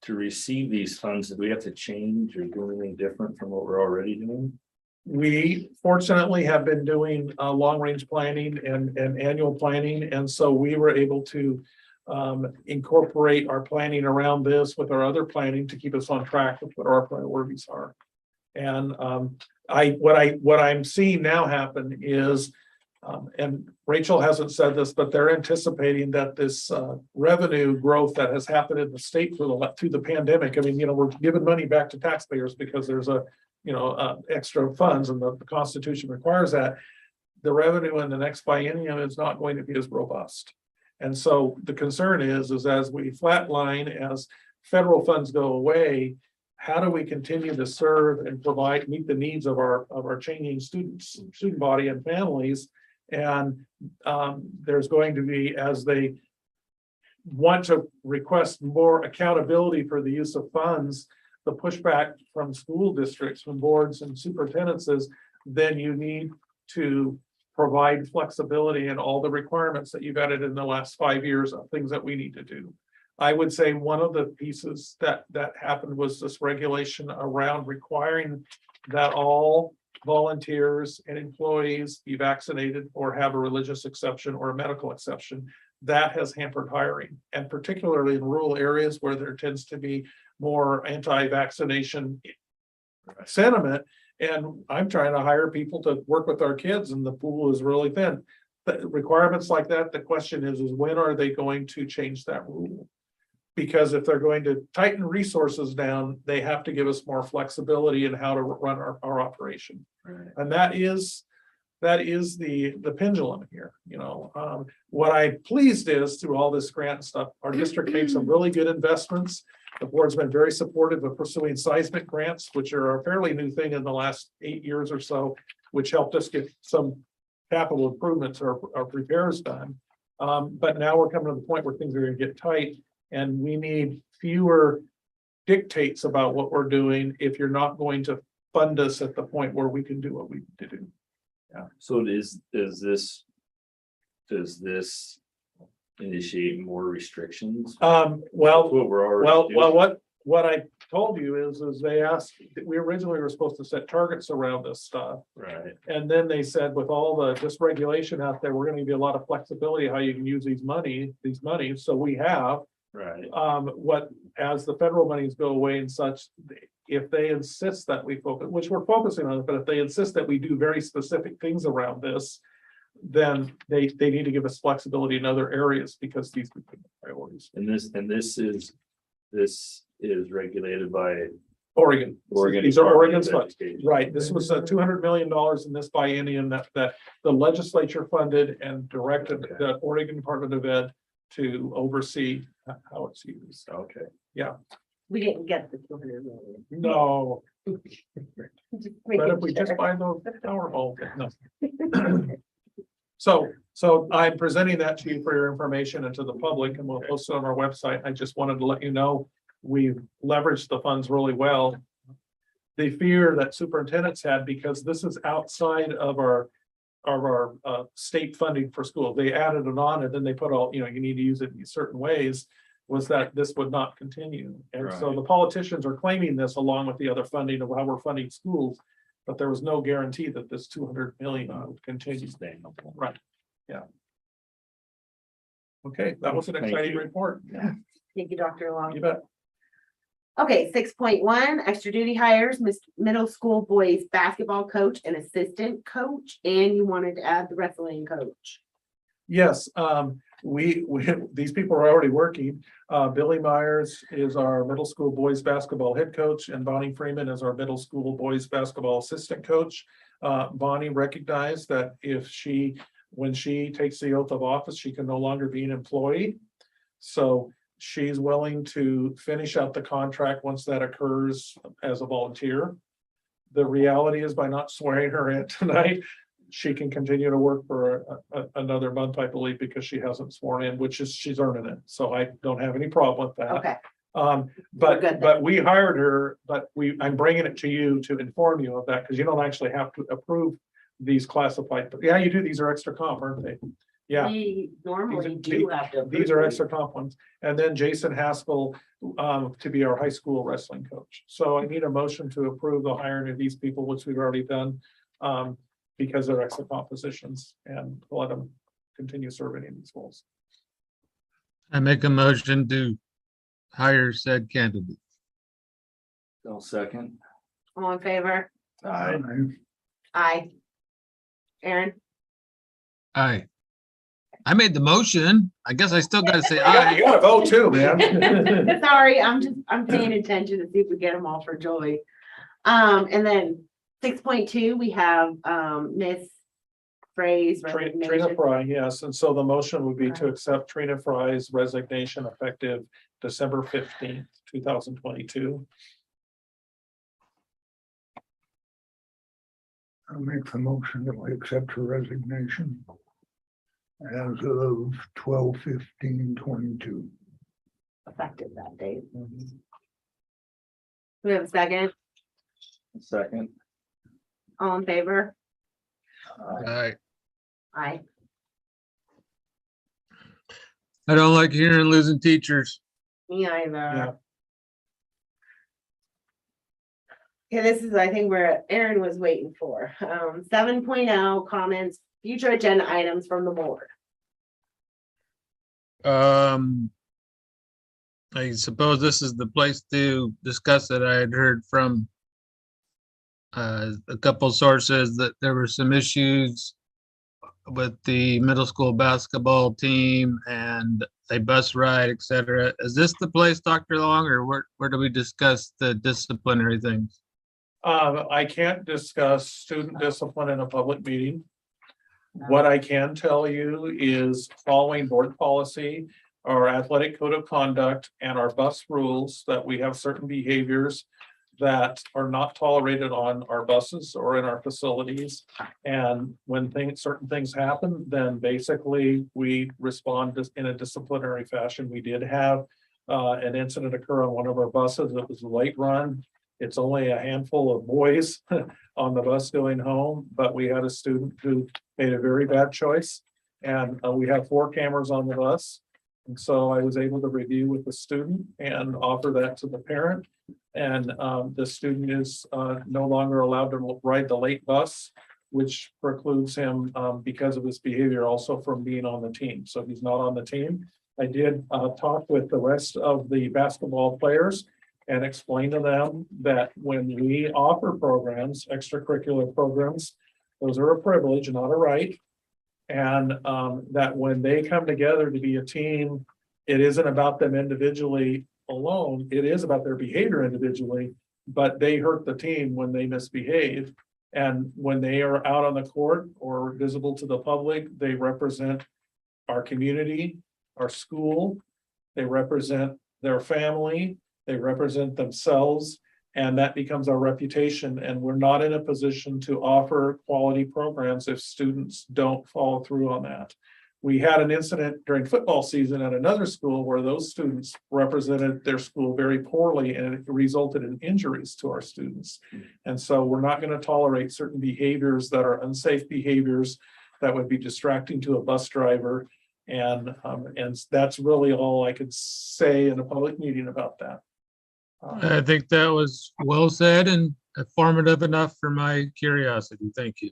receive these funds, do we have to change or do anything different from what we're already doing? We fortunately have been doing long-range planning and annual planning, and so we were able to incorporate our planning around this with our other planning to keep us on track with what our priorities are. And what I'm seeing now happen is, and Rachel hasn't said this, but they're anticipating that this revenue growth that has happened in the state through the pandemic. I mean, we're giving money back to taxpayers because there's extra funds, and the Constitution requires that. The revenue in the next biennium is not going to be as robust. And so the concern is as we flatline, as federal funds go away, how do we continue to serve and meet the needs of our changing student body and families? And there's going to be, as they want to request more accountability for the use of funds, the pushback from school districts, from boards and superintendents is, then you need to provide flexibility in all the requirements that you've added in the last 5 years of things that we need to do. I would say one of the pieces that happened was this regulation around requiring that all volunteers and employees be vaccinated or have a religious exception or a medical exception. That has hampered hiring, and particularly in rural areas where there tends to be more anti-vaccination sentiment. And I'm trying to hire people to work with our kids, and the pool is really thin. The requirements like that, the question is when are they going to change that rule? Because if they're going to tighten resources down, they have to give us more flexibility in how to run our operation. Right. And that is the pendulum here. What I'm pleased is through all this grant stuff, our district made some really good investments. The board's been very supportive of pursuing seismic grants, which are a fairly new thing in the last 8 years or so, which helped us get some capital improvements or repairs done. But now we're coming to the point where things are going to get tight, and we need fewer dictates about what we're doing if you're not going to fund us at the point where we can do what we need to do. So does this initiate more restrictions? Well, What we're already doing? what I told you is they asked, we originally were supposed to set targets around this stuff. Right. And then they said, with all the dysregulation out there, we're gonna give you a lot of flexibility how you can use these monies. So we have, Right. as the federal monies go away and such, if they insist that we focus, which we're focusing on, but if they insist that we do very specific things around this, then they need to give us flexibility in other areas, because these become priorities. And this is regulated by Oregon. Oregon. These are Oregon's Department of funds. Education. Right, this was $200 million in this biennium that the legislature funded and directed Okay. the Oregon Department of Ed to oversee how it's used. Okay. We didn't get the 200 million. No, Just but if making we just sure. buy those Powerball, no. So I'm presenting that to you for your information and to the public, and we'll post it on our website. I just wanted to let you know we've leveraged the funds really well. The fear that superintendents had, because this is outside of our state funding for schools, they added it on, and then they put all, you need to use it in certain ways, was that this would not continue. And so Right. the politicians are claiming this along with the other funding of how we're funding schools, but there was no guarantee that this 200 million would continue. Right, yeah. Okay, that was an Thank exciting you. report. Thank you, Dr. Long. You bet. Okay, 6.1, extra duty hires, middle school boys basketball coach and assistant coach, and you wanted to add the wrestling coach. Yes, we these people are already working. Billy Myers is our middle school boys basketball head coach, and Bonnie Freeman is our middle school boys basketball assistant coach. Bonnie recognized that when she takes the oath of office, she can no longer be an employee. So she's willing to finish out the contract once that occurs as a volunteer. The reality is, by not swearing her in tonight, she can continue to work for another month, I believe, because she hasn't sworn in, which is, she's earning it. So I don't have any problem with that. Okay, But We're good but we hired her, but I'm bringing it to you to inform you of that, because you don't actually have to approve these classified, yeah, you do, these are extra comp, aren't they? Yeah. We normally These do have to. These are approve extra comp ones. And then Jason Haskell to be our high school wrestling coach. So I need a motion to approve the hiring of these people, which we've already done. Because they're extra comp positions, and let them continue serving in these roles. I make a motion to hire said candidate. I'll second. All in favor? I- Aye. Aaron? Aye. I made the motion. I guess I still gotta say aye. gotta vote too, man. Sorry, I'm paying attention to see if we get them all for Joey. And then 6.2, we have, Miss Frey's Trina resignation. Fry, yes, and so the motion would be to accept Trina Fry's resignation effective December 15th, 2022. I'll make the motion that we accept her resignation as of 12/15/22. Effective that date. We have a second, Second. all in favor? Aye. Aye. I don't like hearing losing teachers. Me either. Yeah. Okay, this is, I think, where Aaron was waiting for. 7.0 comments, future agenda items from the board. I suppose this is the place to discuss it. I had heard from a couple sources that there were some issues with the middle school basketball team and a bus ride, et cetera. Is this the place, Dr. Long, or where do we discuss the disciplinary things? I can't discuss student discipline in a public meeting. What I can tell you is following board policy, our athletic code of conduct, and our bus rules, that we have certain behaviors that are not tolerated on our buses or in our facilities. And when certain things happen, then basically we respond in a disciplinary fashion. We did have an incident occur on one of our buses. It was a late run. It's only a handful of boys on the bus going home, but we had a student who made a very bad choice. And we have 4 cameras on the bus. And so I was able to review with the student and offer that to the parent. And the student is no longer allowed to ride the late bus, which precludes him because of his behavior also from being on the team. So he's not on the team. I did talk with the rest of the basketball players and explain to them that when we offer programs, extracurricular programs, those are a privilege, not a right. And that when they come together to be a team, it isn't about them individually alone. It is about their behavior individually, but they hurt the team when they misbehave. And when they are out on the court or visible to the public, they represent our community, our school, they represent their family, they represent themselves, and that becomes our reputation. And we're not in a position to offer quality programs if students don't follow through on that. We had an incident during football season at another school where those students represented their school very poorly, and it resulted in injuries to our students. And so we're not going to tolerate certain behaviors that are unsafe behaviors that would be distracting to a bus driver. And that's really all I could say in a public meeting about that. I think that was well said and informative enough for my curiosity. Thank you.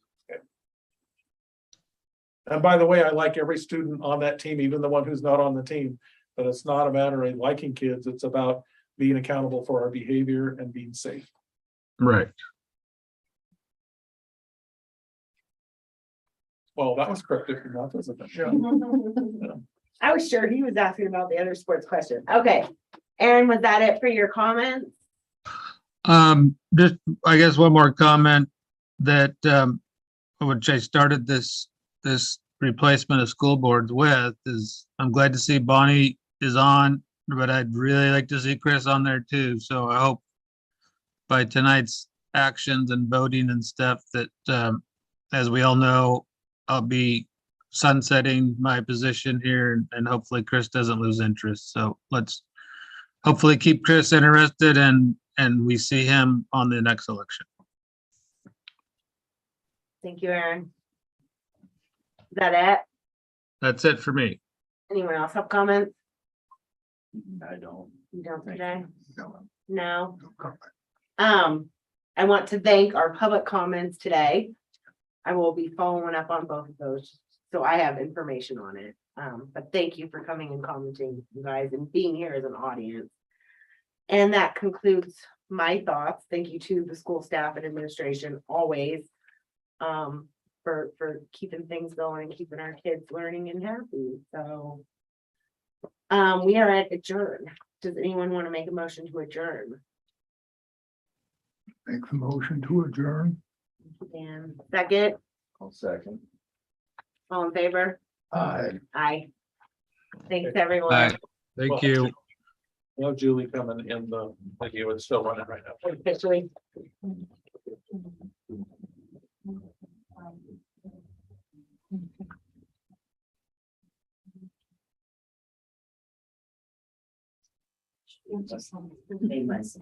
And by the way, I like every student on that team, even the one who's not on the team. But it's not a matter of liking kids. It's about being accountable for our behavior and being safe. Right. Well, that was corrective enough, isn't it? Yeah. I was sure he was asking about the other sports question. Okay. Aaron, was that it for your comments? Just, I guess one more comment that, which I started this replacement of school boards with is I'm glad to see Bonnie is on, but I'd really like to see Chris on there too. So I hope by tonight's actions and voting and stuff that, as we all know, I'll be sunsetting my position here and hopefully Chris doesn't lose interest. So let's hopefully keep Chris interested and we see him on the next election. Thank you, Aaron. Is that it? That's it for me. Anyone else have comments? I don't. You don't Thank today? No, No. no comment. I want to thank our public comments today. I will be following up on both of those, so I have information on it. But thank you for coming and commenting, you guys, and being here as an audience. And that concludes my thoughts. Thank you to the school staff and administration always. For keeping things going and keeping our kids learning and happy, so. We are at adjourn. Does anyone want to make a motion to adjourn? Make the motion to adjourn. And second, I'll second. all in favor? Aye. Aye. Thanks, everyone. Bye. Thank you. You know, Julie coming in the, like you would still running right now. Officially. They must